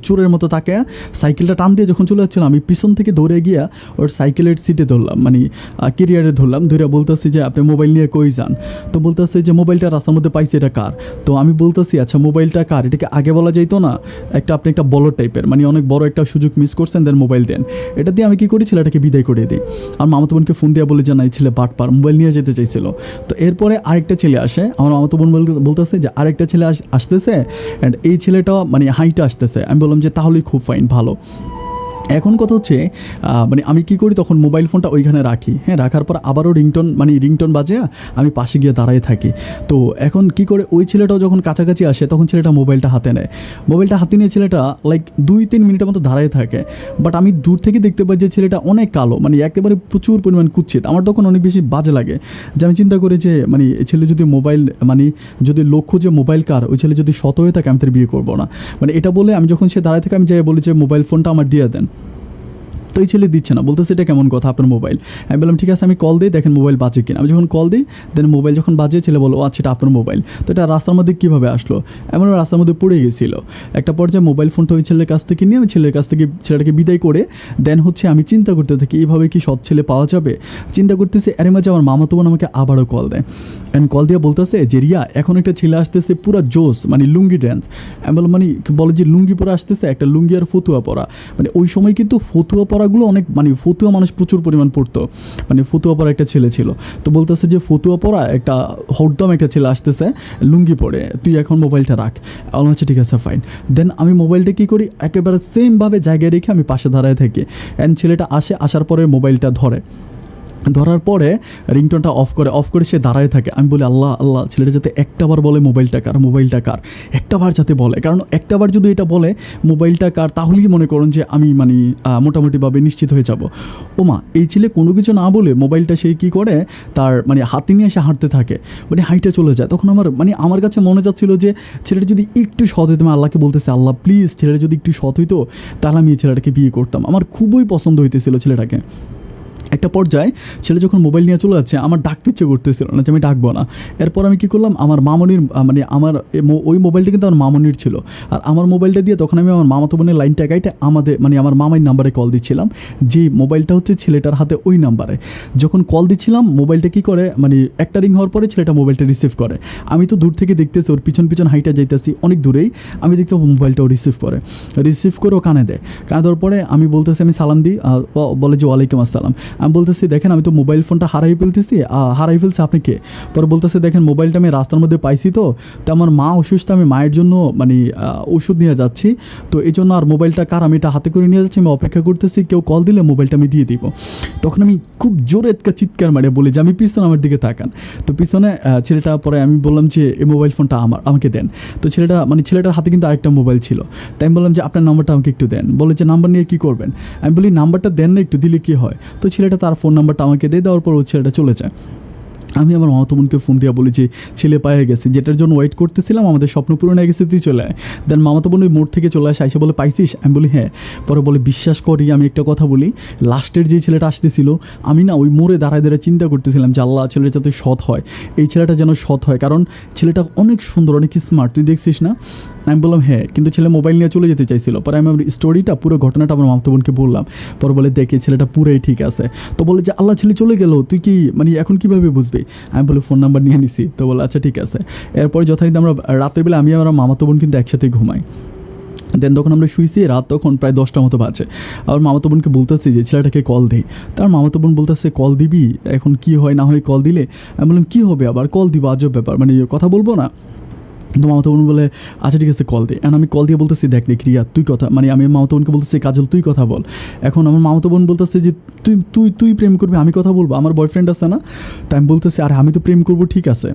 চোরের মতো তাকে সাইকেলটা টান দিয়ে যখন চলে যাচ্ছিল আমি পিছন থেকে দৌড়ে গিয়া ওর সাইকেলের সিটে ধরলাম, কেরিয়ারে ধরলাম, ধরে বলতেছি যে আপনি মোবাইল নিয়ে কই যান? তো বলতেছে যে মোবাইলটা রাস্তার মধ্যে পাইছে, এটা কার? তো আমি বলতেছি আচ্ছা মোবাইলটা কার, এটাকে আগে বলা যাইতো না? আপনি একটা বড় টাইপের অনেক বড় একটা সুযোগ মিস করছেন, দেন মোবাইল দেন। এটা দিয়ে আমি কী করি, ছেলেটাকে বিদায় করে দিই। আর মামাতো বোনকে ফোন দিয়ে বলে যে না, এই ছেলে বাটপার, মোবাইল নিয়ে যেতে চাইছিল। তো এরপরে আরেকটা ছেলে আসে, আমার মামাতো বোন বলতেছে যে আরেকটা ছেলে আসতেছে অ্যান্ড এই ছেলেটা হাইটে আসতেছে। আমি বললাম যে তাহলেই খুব ফাইন, ভালো। এখন কথা হচ্ছে আমি কী করি, তখন মোবাইল ফোনটা ওইখানে রাখি, রাখার পর আবারও রিংটোন বাজে, আমি পাশে গিয়ে দাঁড়ায় থাকি। তো এখন কি করে, ওই ছেলেটাও যখন কাছাকাছি আসে তখন ছেলেটা মোবাইলটা হাতে নেয়। মোবাইলটা হাতে নিয়ে ছেলেটা 2-3 মিনিটের মতো দাঁড়ায় থাকে। বাট আমি দূর থেকে দেখতে পাই যে ছেলেটা অনেক কালো, একেবারে প্রচুর পরিমাণ কুৎসিত। আমার তখন অনেক বেশি বাজে লাগে, যে আমি চিন্তা করি যে ছেলে যদি মোবাইল যদি লক্ষ্য যে মোবাইল কার, ওই ছেলে যদি শত হয়ে থাকে আমি তার বিয়ে করবো না। এটা বলে আমি যখন সে দাঁড়ায় থাকে আমি যাই বলি যে মোবাইল ফোনটা আমার দিয়ে দেন। তো এই ছেলে দিচ্ছে না, বলতেছে এটা কেমন কথা, আপনার মোবাইল। আমি বললাম ঠিক আছে আমি কল দিই, দেখেন মোবাইল বাজে কিনা। আমি যখন কল দিই দেন মোবাইল যখন বাজে, ছেলে বলো আচ্ছা এটা আপনার মোবাইল। তো এটা রাস্তার মধ্যে কীভাবে আসলো? এমন রাস্তার মধ্যে পড়ে গেছিলো। একটা পর্যায়ে মোবাইল ফোনটা ওই ছেলের কাছ থেকে নিয়ে আমি ছেলেটাকে বিদায় করে দেন আমি চিন্তা করতে থাকি এইভাবে কি সৎ ছেলে পাওয়া যাবে। চিন্তা করতেছে, এর মাঝে আমার মামাতো বোন আমাকে আবারও কল দেয়। কল দিয়ে বলতেছে যে রিয়া এখন একটা ছেলে আসতেছে পুরা জোস, লুঙ্গি ড্যান্স। আমি বললাম বলে যে লুঙ্গি পরা আসতেছে, একটা লুঙ্গি আর ফতুয়া পরা। ওই সময় কিন্তু ফতুয়া পরাগুলো অনেক ফতুয়া মানুষ প্রচুর পরিমাণ পড়তো, ফতুয়া পরা একটা ছেলে ছিল। তো বলতেছে যে ফতুয়া পরা একটা হরদম একটা ছেলে আসতেছে লুঙ্গি পরে, তুই এখন মোবাইলটা রাখ। আমার হচ্ছে ঠিক আছে ফাইন। দেন আমি মোবাইলটা কী করি, একেবারে সেমভাবে জায়গায় রেখে আমি পাশে দাঁড়ায় থাকি। ছেলেটা আসার পরে মোবাইলটা ধরার পরে রিংটোনটা অফ করে সে দাঁড়ায় থাকে। আমি বলি আল্লাহ আল্লাহ, ছেলেটা যাতে একটাবার বলে মোবাইলটা কার, একটাবার যাতে বলে, কারণ একটাবার যদি এটা বলে মোবাইলটা কার তাহলেই মনে করুন যে আমি মোটামুটিভাবে নিশ্চিত হয়ে যাব। ওমা, এই ছেলে কোনো কিছু না বলে মোবাইলটা সেই কী করে তার হাতে নিয়ে এসে হাঁটতে থাকে, হাইটে চলে যায়। তখন আমার কাছে মনে যাচ্ছিল যে ছেলেটা যদি একটু সৎ হইতো, আমি আল্লাহকে বলতেছি আল্লাহ প্লিজ ছেলেটা যদি একটু সৎ হইতো তাহলে আমি এই ছেলেটাকে বিয়ে করতাম। আমার খুবই পছন্দ হইতেছিল ছেলেটাকে। একটা পর্যায়ে ছেলে যখন মোবাইল নিয়ে চলে যাচ্ছে আমার ডাকতে ইচ্ছে করতেছিল না যে আমি ডাকবো না। এরপর আমি কী করলাম, আমার মামনির আমার ওই মোবাইলটা কিন্তু আমার মামনির ছিল, আর আমার মোবাইলটা দিয়ে তখন আমি আমার মামাতো বোনের লাইনটা গাইতে আমার মামার নাম্বারে কল দিচ্ছিলাম, যে মোবাইলটা হচ্ছে ছেলেটার হাতে ওই নাম্বারে। যখন কল দিচ্ছিলাম মোবাইলটা কী করে একটা রিং হওয়ার পরে ছেলেটা মোবাইলটা রিসিভ করে। আমি তো দূর থেকে দেখতেছি, ওর পিছন হাইটা যাইতেছি অনেক দূরেই, আমি দেখতে মোবাইলটাও রিসিভ করে ও কানে দেয়। কানে দেওয়ার পরে আমি বলতেছি, আমি সালাম দিই, বলে যে ওয়ালাইকুম আসসালাম। আমি বলতেছি দেখেন আমি তো মোবাইল ফোনটা হারাই ফেলছি, আপনি কে? পরে বলতেছে দেখেন মোবাইলটা আমি রাস্তার মধ্যে পাইছি, তো আমার মা অসুস্থ, আমি মায়ের জন্য মানে ওষুধ নিয়ে যাচ্ছি, তো এই জন্য আর মোবাইলটা কার আমি এটা হাতে করে নিয়ে যাচ্ছি, আমি অপেক্ষা করতেছি কেউ কল দিলে মোবাইলটা আমি দিয়ে দিব। তখন আমি খুব জোরে একটা চিৎকার মারে বলি যে আমি পিছনে আমার দিকে তাকান। তো পিছনে ছেলেটা, পরে আমি বললাম যে এই মোবাইল ফোনটা আমাকে দেন। তো ছেলেটার হাতে কিন্তু আরেকটা মোবাইল ছিল। তাই আমি বললাম যে আপনার নাম্বারটা আমাকে একটু দেন। বলে যে নাম্বার নিয়ে কী করবেন? আমি বলি নাম্বারটা দেন না, একটু দিলে কী হয়? তো ছেলেটা তার ফোন নাম্বারটা আমাকে দিয়ে দেওয়ার পর ওই ছেলেটা চলে যায়। আমি আমার মামাতো বোনকে ফোন দিয়ে বলি যে ছেলে পায়ে গেছে, যেটার জন্য ওয়েট করতেছিলাম, আমাদের স্বপ্ন পূরণ হয়ে গেছে, তুই চলে আয়। দেন মামাতো বোন ওই মোড় থেকে চলে আসে, বলে পাইছিস? আমি বলি হ্যাঁ। পরে বলে বিশ্বাস করি আমি একটা কথা বলি, লাস্টের যে ছেলেটা আসতেছিল, আমি না ওই মোড়ে দাঁড়ায় চিন্তা করতেছিলাম যে আল্লাহ ছেলেটা যাতে সৎ হয়, এই ছেলেটা যেন সৎ হয়, কারণ ছেলেটা অনেক সুন্দর, অনেক স্মার্ট, তুই দেখছিস না? আমি বললাম হ্যাঁ, কিন্তু ছেলে মোবাইল নিয়ে চলে যেতে চাইছিল। পরে আমি আমার স্টোরিটা, পুরো ঘটনাটা আমার মামাতো বোনকে বললাম। পরে বলে দেখে ছেলেটা পুরাই ঠিক আছে। তো বলে যে আল্লাহ ছেলে চলে গেল, তুই কি মানে এখন কীভাবে বুঝবি? আমি বলি ফোন নাম্বার নিয়ে নিছি। তো বলে আচ্ছা ঠিক আছে। এরপরে যথারীতি আমরা রাতের বেলা আমি আমার মামাতো বোন কিন্তু একসাথে ঘুমাই। দেন তখন আমরা শুয়েছি, রাত তখন প্রায় 10টার মতো বাজে। আর মামাতো বোনকে বলতেছি যে ছেলেটাকে কল দিই। তার মামাতো বোন বলতেছে কল দিবি, এখন কি হয় না হয় কল দিলে? আমি বললাম কী হবে আবার, কল দিব, আজব ব্যাপার, মানে কথা বলবো না? তো মামাতো বোন বলে আচ্ছা ঠিক আছে কল দে। এখন আমি কল দিয়ে বলতেছি দেখ রে ক্রিয়া তুই কথা, মানে আমি মামাতো বোনকে বলতেছি কাজল তুই কথা বল। এখন আমার মামাতো বোন বলতেছে যে তুই তুই তুই প্রেম করবি, আমি কথা বলবো, আমার বয়ফ্রেন্ড আছে না? তাই আমি বলতেছি আরে আমি তো প্রেম করবো, ঠিক আছে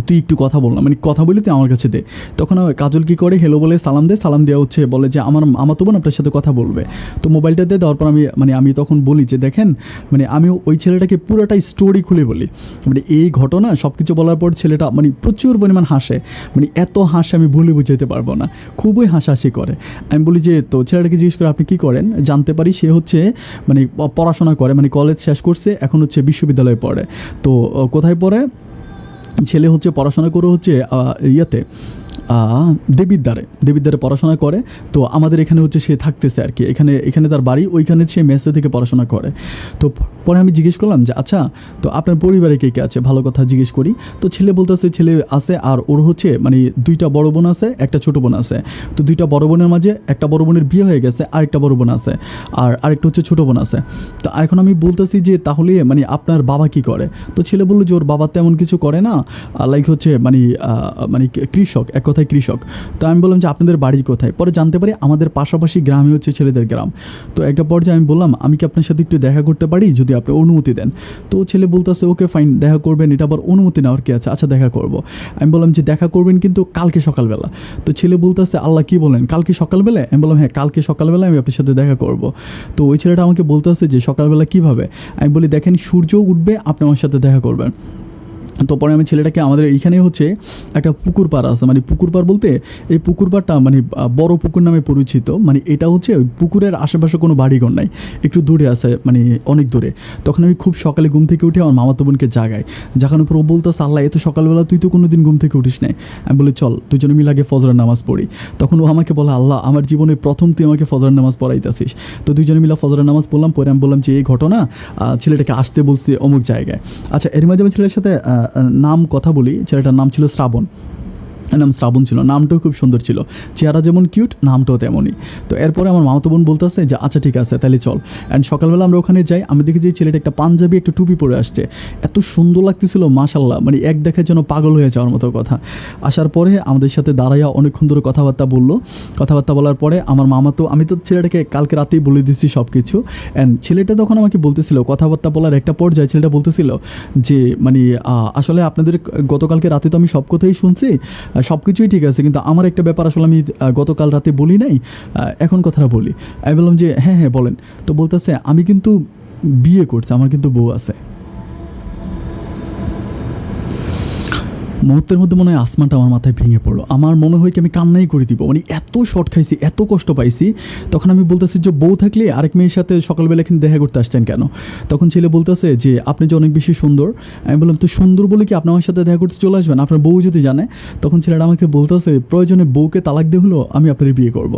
তুই একটু কথা বল না, মানে কথা বলি তুই আমার কাছে দে। তখন কাজল কী করে হেলো বলে সালাম দেওয়া হচ্ছে, বলে যে আমার মামাতো বোন আপনার সাথে কথা বলবে। তো মোবাইলটা দিয়ে দেওয়ার পর আমি তখন বলি যে দেখেন, মানে আমি ওই ছেলেটাকে পুরোটাই স্টোরি খুলে বলি, মানে এই ঘটনা সব কিছু বলার পর ছেলেটা মানে প্রচুর পরিমাণ হাসে, মানে এত হাসে আমি বলে বুঝাতে পারবো না, খুবই হাসাহাসি করে। আমি বলি যে তো ছেলেটাকে জিজ্ঞেস করে আপনি কী করেন? জানতে পারি সে হচ্ছে মানে পড়াশোনা করে, মানে কলেজ শেষ করছে, এখন হচ্ছে বিশ্ববিদ্যালয়ে পড়ে। তো কোথায় পড়ে? ছেলে হচ্ছে পড়াশোনা করে হচ্ছে ইয়েতে দেবিদ্বারে পড়াশোনা করে। তো আমাদের এখানে হচ্ছে সে থাকতেছে আর কি, এখানে তার বাড়ি, ওইখানে সে মেসে থেকে পড়াশোনা করে। তো পরে আমি জিজ্ঞেস করলাম যে আচ্ছা তো আপনার পরিবারে কে কে আছে, ভালো কথা জিজ্ঞেস করি। তো ছেলে বলতেছে ছেলে আছে, আর ওর হচ্ছে মানে 2টা বড় বোন আছে, একটা ছোটো বোন আছে। তো 2টা বড় বোনের মাঝে একটা বড় বোনের বিয়ে হয়ে গেছে, আরেকটা বড় বোন আছে, আর আরেকটা হচ্ছে ছোটো বোন আছে। তো এখন আমি বলতেছি যে তাহলে মানে আপনার বাবা কি করে? তো ছেলে বললো যে ওর বাবা তেমন কিছু করে না, লাইক হচ্ছে মানে কৃষক, এক কথায় কৃষক। তো আমি বললাম যে আপনাদের বাড়ি কোথায়? পরে জানতে পারি আমাদের পাশাপাশি গ্রামই হচ্ছে ছেলেদের গ্রাম। তো একটা পর্যায়ে আমি বললাম আমি কি আপনার সাথে একটু দেখা করতে পারি যদি আপনি অনুমতি দেন? তো ছেলে বলতেছে ওকে ফাইন, দেখা করবেন, এটা আবার অনুমতি নেওয়ার কি আছে? আচ্ছা দেখা করব। আমি বললাম যে দেখা করবেন কিন্তু কালকে সকালবেলা। তো ছেলে বলতেছে আল্লাহ কি বলেন, কালকে সকালবেলা? আমি বললাম হ্যাঁ কালকে সকালবেলা আমি আপনার সাথে দেখা করব। তো ওই ছেলেটা আমাকে বলতেছে যে সকালবেলা কীভাবে? আমি বলি দেখেন সূর্য উঠবে, আপনি আমার সাথে দেখা করবেন। তো পরে আমি ছেলেটাকে, আমাদের এইখানে হচ্ছে একটা পুকুর পাড় আছে, মানে পুকুর পাড় বলতে এই পুকুর পাড়টা মানে বড় পুকুর নামে পরিচিত, মানে এটা হচ্ছে পুকুরের আশেপাশে কোনো বাড়িঘর নাই, একটু দূরে আছে, মানে অনেক দূরে। তখন আমি খুব সকালে ঘুম থেকে উঠে আমার মামাতো বোনকে জাগানোর পর ও বলতেছে আল্লাহ এত সকালবেলা তুই তো কোনো দিন ঘুম থেকে উঠিস নাই। আমি বলি চল দুজনে মিলে আগে ফজরের নামাজ পড়ি। তখন ও আমাকে বলে আল্লাহ আমার জীবনে প্রথম তুই আমাকে ফজরের নামাজ পড়াইতেছিস। তো দুজনে মিলে ফজরের নামাজ পড়লাম। পরে আমি বললাম যে এই ঘটনা, ছেলেটাকে আসতে বলছি অমুক জায়গায়। আচ্ছা এর মাঝে আমি ছেলের সাথে নাম কথা বলি, ছেলেটার নাম ছিল শ্রাবণ, নাম শ্রাবণ ছিল, নামটাও খুব সুন্দর ছিল, চেহারা যেমন কিউট নামটাও তেমনই। তো এরপরে আমার মামাতো বোন বলতেছে যে আচ্ছা ঠিক আছে তাহলে চল। অ্যান্ড সকালবেলা আমরা ওখানে যাই, আমি দেখি যে ছেলেটা একটা পাঞ্জাবি একটা টুপি পরে আসছে, এত সুন্দর লাগতেছিল মাশাল্লাহ, মানে এক দেখায় যেন পাগল হয়ে যাওয়ার মতো কথা। আসার পরে আমাদের সাথে দাঁড়াইয়া অনেকক্ষণ ধরে কথাবার্তা বলার পরে আমার আমি তো ছেলেটাকে কালকে রাতেই বলে দিচ্ছি সব কিছু। অ্যান্ড ছেলেটা তখন আমাকে বলতেছিল, কথাবার্তা বলার একটা পর্যায়ে ছেলেটা বলতেছিল যে মানে আসলে আপনাদের গতকালকে রাতে তো আমি সব কথাই শুনছি, সব কিছুই ঠিক আছে, কিন্তু আমার একটা ব্যাপার আসলে আমি গতকাল রাতে বলি নাই, এখন কথাটা বলি। আমি বললাম যে হ্যাঁ হ্যাঁ বলেন। তো বলতেছে আমি কিন্তু বিয়ে করছি, আমার কিন্তু বউ আছে। মুহূর্তের মধ্যে মনে হয় আসমানটা আমার মাথায় ভেঙে পড়লো, আমার মনে হয় কি আমি কান্নাই করে দিব, মানে এত শর্ট খাইছি, এত কষ্ট পাইছি। তখন আমি বলতেছি যে বউ থাকলে আরেক মেয়ের সাথে সকালবেলা এখানে দেখা করতে আসছেন কেন? তখন ছেলে বলতেছে যে আপনি যে অনেক বেশি সুন্দর। আমি বললাম তো সুন্দর বলে কি আপনি আমার সাথে দেখা করতে চলে আসবেন, আপনার বউ যদি জানে? তখন ছেলেটা আমাকে বলতেছে প্রয়োজনে বউকে তালাক দিয়ে হলো আমি আপনার বিয়ে করব।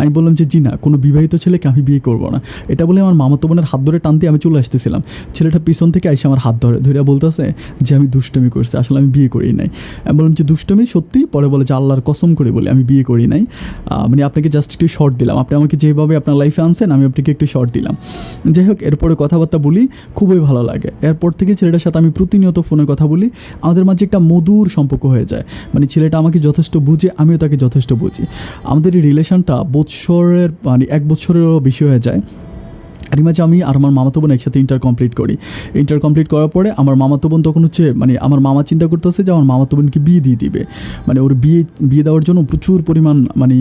আমি বললাম যে জি না, কোনো বিবাহিত ছেলেকে আমি বিয়ে করবো না। এটা বলে আমার মামাতো বোনের হাত ধরে টানতে আমি চলে আসতেছিলাম, ছেলেটা পিছন থেকে এসে আমার হাত ধরে বলতেছে যে আমি দুষ্টুমি করছি, আসলে আমি বিয়ে করি নাই। নাই। আমি বললাম যে দুষ্টমি সত্যি? পরে বলে যে আল্লাহর কসম করে বলি আমি বিয়ে করি নাই, মানে আপনাকে জাস্ট একটু শর্ট দিলাম, আপনি আমাকে যেভাবে আপনার লাইফে আনছেন আমি আপনাকে একটু শর্ট দিলাম। যাই হোক, এরপরে কথাবার্তা বলি, খুবই ভালো লাগে। এরপর থেকে ছেলেটার সাথে আমি প্রতিনিয়ত ফোনে কথা বলি, আমাদের মাঝে একটা মধুর সম্পর্ক হয়ে যায়। মানে ছেলেটা আমাকে যথেষ্ট বুঝে, আমিও তাকে যথেষ্ট বুঝি। আমাদের এই রিলেশনটা বৎসরের মানে 1 বছরেরও বেশি হয়ে যায়। এর মাঝে আমি আর আমার মামাতো বোন একসাথে ইন্টার কমপ্লিট করি। ইন্টার কমপ্লিট করার পরে আমার মামাতো বোন তখন হচ্ছে মানে আমার মামা চিন্তা করতেছে যে আমার মামাতো বোনকে বিয়ে দিয়ে দিবে। মানে ওর বিয়ে দেওয়ার জন্য প্রচুর পরিমাণ মানে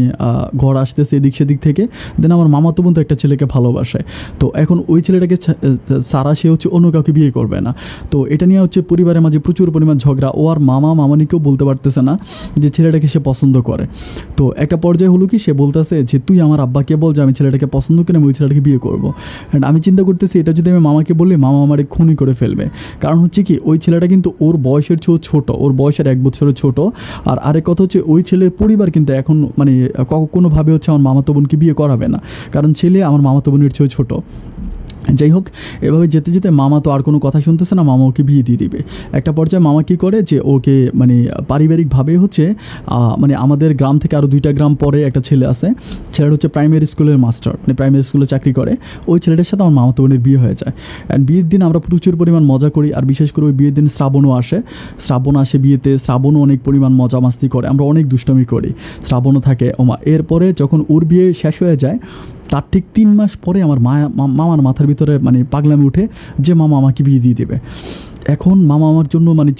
ঘর আসতেছে এদিক সেদিক থেকে। দেন আমার মামাতো বোন তো একটা ছেলেকে ভালোবাসে, তো এখন ওই ছেলেটাকে সারা সে হচ্ছে অন্য কাউকে বিয়ে করবে না। তো এটা নিয়ে হচ্ছে পরিবারের মাঝে প্রচুর পরিমাণ ঝগড়া। ও আর মামানিকেও বলতে পারতেছে না যে ছেলেটাকে সে পছন্দ করে। তো একটা পর্যায়ে হলো কি, সে বলতেছে যে তুই আমার আব্বাকে বল যে আমি ছেলেটাকে পছন্দ করি, আমি ওই ছেলেটাকে বিয়ে করবো। অ্যান্ড আমি চিন্তা করতেছি এটা যদি আমি মামাকে বলি, মামা আমারে খুনই করে ফেলবে। কারণ হচ্ছে কি, ওই ছেলেটা কিন্তু ওর বয়সের চেয়েও ছোটো, ওর বয়সের 1 বছরের ছোটো। আর আরেক কথা হচ্ছে ওই ছেলের পরিবার কিন্তু এখন মানে কোনোভাবে হচ্ছে আমার মামাতো বোনকে বিয়ে করাবে না, কারণ ছেলে আমার মামাতো বোনের চেয়েও ছোটো। যাই হোক, এভাবে যেতে যেতে মামা তো আর কোনো কথা শুনতেছে না, মামা ওকে বিয়ে দিয়ে দিবে। একটা পর্যায়ে মামা কী করে যে ওকে মানে পারিবারিকভাবে হচ্ছে মানে আমাদের গ্রাম থেকে আরও 2টা গ্রাম পরে একটা ছেলে আছে, ছেলেটা হচ্ছে প্রাইমারি স্কুলের মাস্টার, মানে প্রাইমারি স্কুলে চাকরি করে। ওই ছেলেটার সাথে আমার মামাতো বোনের বিয়ে হয়ে যায়। অ্যান্ড বিয়ের দিন আমরা প্রচুর পরিমাণ মজা করি, আর বিশেষ করে ওই বিয়ের দিন শ্রাবণও আসে বিয়েতে। শ্রাবণও অনেক পরিমাণ মজা মাস্তি করে, আমরা অনেক দুষ্টমি করি, শ্রাবণও থাকে ওমা। এরপরে যখন ওর বিয়ে শেষ হয়ে যায়, তার ঠিক 3 মাস পরে আমার মামার মাথার ভিতরে মানে পাগলামি উঠে যে মামা আমাকে বিয়ে দিয়ে দেবে। এখন মামা আমার জন্য মানে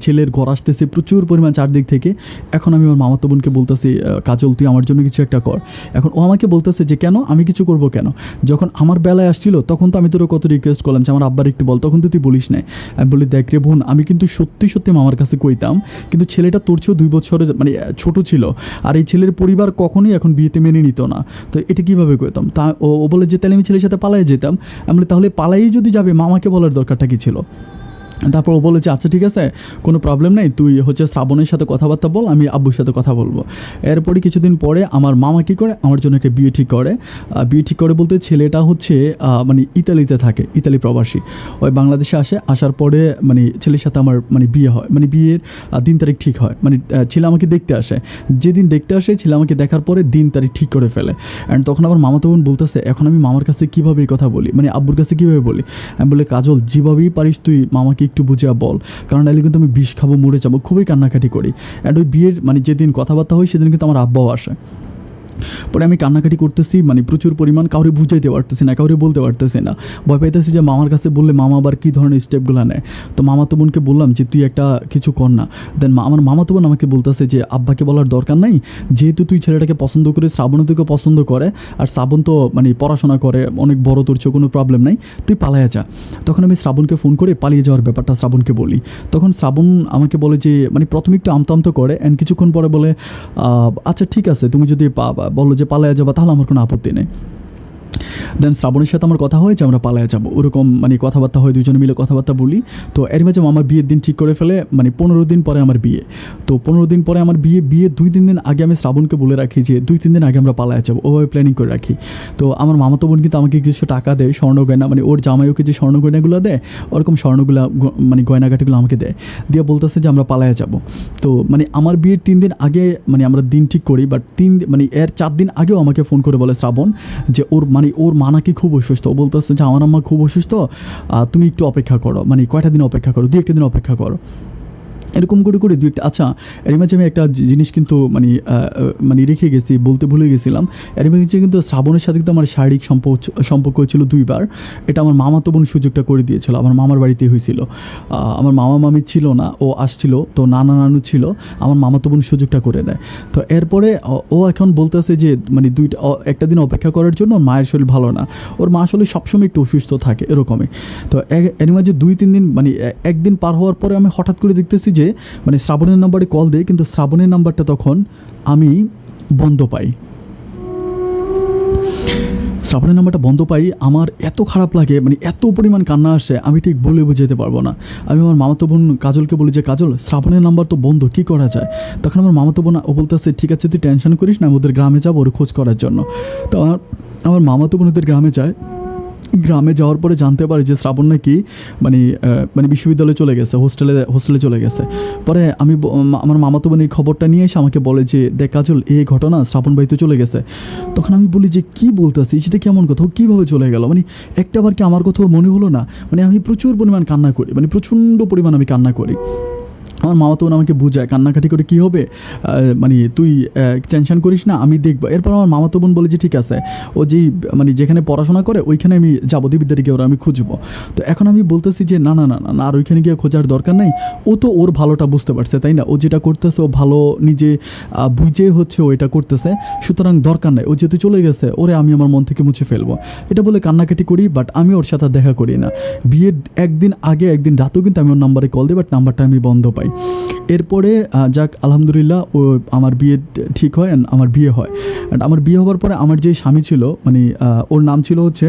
ছেলের ঘর আসতেছে প্রচুর পরিমাণ চারদিক থেকে। এখন আমি আমার মামাতো বোনকে বলতেছি, কাজল তুই আমার জন্য কিছু একটা কর। এখন ও আমাকে বলতেছে যে কেন, আমি কিছু করব কেন? যখন আমার বেলায় আসছিল তখন তো আমি তোর কত রিকোয়েস্ট করলাম যে আমার আব্বার একটু বল, তখন তো তুই বলিস নাই। আমি বলি দেখ রে বোন, আমি কিন্তু সত্যি সত্যি মামার কাছে কইতাম, কিন্তু ছেলেটা তোর চেয়েও 2 বছরের মানে ছোট ছিল, আর এই ছেলের পরিবার কখনোই এখন বিয়েতে মেনে নিত না। তো এটা কীভাবে কইতাম? তা ও বলে যে তাহলে আমি ছেলের সাথে পালাই যেতাম। আমি বলি তাহলে পালাই যদি যাবে মামাকে বলার দরকারটা কী ছিল? তারপর ও বলেছে আচ্ছা ঠিক আছে, কোনো প্রবলেম নেই, তুই হচ্ছে শ্রাবণের সাথে কথাবার্তা বল, আমি আব্বুর সাথে কথা বলবো। এরপরে কিছুদিন পরে আমার মামা কী করে, আমার জন্য একটা বিয়ে ঠিক করে বলতে ছেলেটা হচ্ছে মানে ইতালিতে থাকে, ইতালি প্রবাসী। ওই বাংলাদেশে আসার পরে মানে ছেলের সাথে আমার মানে বিয়ে হয়, মানে বিয়ের দিন তারিখ ঠিক হয়। মানে ছেলে আমাকে দেখতে আসে, যেদিন দেখতে আসে ছেলে আমাকে দেখার পরে দিন তারিখ ঠিক করে ফেলে। অ্যান্ড তখন আমার মামাতো বোন বলতেছে এখন আমি মামার কাছে কীভাবে এই কথা বলি, মানে আব্বুর কাছে কীভাবে বলি? আমি বলি কাজল যেভাবেই পারিস তুই মামাকে একটু বুঝিয়া বল, কারণ নাহলে কিন্তু আমি বিষ খাবো, মরে যাবো। খুবই কান্নাকাটি করি। অ্যান্ড ওই বিয়ের মানে যেদিন কথাবার্তা হয় সেদিন কিন্তু আমার আব্বাও আসে। পরে আমি কান্নাকাটি করতেছি, মানে প্রচুর পরিমাণ, কাউরে বুঝাইতে পারতেছি না, কাউরে বলতে পারতেছি না, ভয় পাইতেছি যে মামার কাছে বললে মামা আবার কী ধরনের স্টেপগুলো নেয়। তো মামাতো বোনকে বললাম যে তুই একটা কিছু কর না। দেন আমার মামাতো বোন আমাকে বলতেছে যে আব্বাকে বলার দরকার নাই, যেহেতু তুই ছেলেটাকে পছন্দ করে, শ্রাবণও তোকে পছন্দ করে, আর শ্রাবণ তো মানে পড়াশোনা করে অনেক বড়, তোর চেয়ে কোনো প্রবলেম নাই, তুই পালাইয়া যা। তখন আমি শ্রাবণকে ফোন করে পালিয়ে যাওয়ার ব্যাপারটা শ্রাবণকে বলি। তখন শ্রাবণ আমাকে বলে যে মানে প্রথমে একটু আমতো করে, অ্যান্ড কিছুক্ষণ পরে বলে আচ্ছা ঠিক আছে, তুমি যদি বলো যে পালাইয়া যাবা তাহলে আমার কোনো আপত্তি নেই। দেন শ্রাবণের সাথে আমার কথা হয় যে আমরা পালায়া যাবো, ওরকম মানে কথাবার্তা হয়, দুজনে মিলে কথাবার্তা বলি। তো এর মাঝে আমার বিয়ের দিন ঠিক করে ফেলে, মানে 15 দিন পরে আমার বিয়ে। তো 15 দিন পরে আমার বিয়ে 2-3 দিন আগে আমি শ্রাবণকে বলে রাখি যে 2-3 দিন আগে আমরা পালায়া যাবো, ওভাবে প্ল্যানিং করে রাখি। তো আমার মামাতো বোন কিন্তু আমাকে কিছু টাকা দেয়, স্বর্ণ গয়না, মানে ওর জামাইকে যে স্বর্ণ গয়নাগুলো দেয় ওরকম স্বর্ণগুলো মানে গয়নাঘাটিগুলো আমাকে দেয়, দিয়ে বলতেছে যে আমরা পালায়া যাবো। তো মানে আমার বিয়ের 3 দিন আগে মানে আমরা দিন ঠিক করি, বাট মানে এর 4 দিন আগেও আমাকে ফোন করে বলে শ্রাবণ যে ওর মা নাকি খুব অসুস্থ। ও বলতেছে যে আমার আম্মা খুব অসুস্থ, তুমি একটু অপেক্ষা করো, মানে কয়টা দিন অপেক্ষা করো, 2-1 দিন অপেক্ষা করো। এরকম করে 2-1। আচ্ছা, এর মাঝে আমি একটা জিনিস কিন্তু মানে রেখে গেছি, বলতে ভুলে গেছিলাম। এর মাঝে কিন্তু শ্রাবণের সাথে কিন্তু আমার শারীরিক সম্পর্ক হয়েছিল 2 বার। এটা আমার মামাতো বোন সুযোগটা করে দিয়েছিল, আমার মামার বাড়িতেই হয়েছিল। আমার মামা মামি ছিল না, ও আসছিল, তো নানু ছিল, আমার মামাতো বোন সুযোগটা করে দেয়। তো এরপরে ও এখন বলতেছে যে মানে একটা দিন অপেক্ষা করার জন্য মায়ের শরীর ভালো না, ওর মা আসলে সবসময় একটু অসুস্থ থাকে এরকমই। তো এর মাঝে 2-3 দিন মানে একদিন পার হওয়ার পরে আমি হঠাৎ করে দেখতেছি যে মানে শ্রাবণের নাম্বারে কল দেয়, কিন্তু শ্রাবণের নাম্বারটা তখন আমি বন্ধ পাই। শ্রাবণের নাম্বারটা বন্ধ পাই, আমার এত খারাপ লাগে, মানে এত পরিমাণ কান্না আসে আমি ঠিক বলে বোঝাতে পারবো না। আমি আমার মামাতো বোন কাজলকে বলি যে কাজল শ্রাবণের নাম্বার তো বন্ধ, কী করা যায়? তখন আমার মামাতো বোন ও বলতেছে ঠিক আছে তুই টেনশন করিস না, ওদের গ্রামে যাবো ওর খোঁজ করার জন্য। তো আমার মামাতো বোন ওদের গ্রামে যায়, গ্রামে যাওয়ার পরে জানতে পারি যে শ্রাবণ নাকি মানে বিশ্ববিদ্যালয়ে চলে গেছে, হোস্টেলে চলে গেছে। পরে আমি আমার মামাতো বোন এই খবরটা নিয়ে এসে আমাকে বলে যে দেখ কাজল, এই ঘটনা, শ্রাবণ ভাই তো চলে গেছে। তখন আমি বলি যে কী বলতেছি, সেটা কেমন কথা, ও কীভাবে চলে গেল, মানে একটাবার কি আমার কথা ওর মনে হলো না? মানে আমি প্রচুর পরিমাণ কান্না করি, মানে প্রচণ্ড পরিমাণ আমি কান্না করি। আমার মামাতো বোন আমাকে বুঝায় কান্নাকাটি করে কী হবে, মানে তুই টেনশন করিস না, আমি দেখবো। এরপর আমার মামাতো বোন বলে যে ঠিক আছে, ও যেই মানে যেখানে পড়াশোনা করে ওইখানে আমি যাবো, দিবিদ্দারি গিয়ে ওরা আমি খুঁজবো। তো এখন আমি বলতেছি যে না না না না, আর ওইখানে গিয়ে খোঁজার দরকার নেই, ও তো ওর ভালোটা বুঝতে পারছে, তাই না? ও যেটা করতেছে ও ভালো নিজে বুঝে হচ্ছে ও এটা করতেছে, সুতরাং দরকার নেই, ও যেহেতু চলে গেছে ওরে আমি আমার মন থেকে মুছে ফেলবো, এটা বলে কান্নাকাটি করি। বাট আমি ওর সাথে দেখা করি না। বিয়ের একদিন আগে একদিন রাতেও কিন্তু আমি ওর নাম্বারে কল দিই, বাট নাম্বারটা আমি বন্ধ পাই। এরপরে যাক আলহামদুলিল্লাহ ও আমার বিয়ে ঠিক হয়, অ্যান্ড আমার বিয়ে হয়। অ্যান্ড আমার বিয়ে হওয়ার পরে আমার যে স্বামী ছিল, মানে ওর নাম ছিল হচ্ছে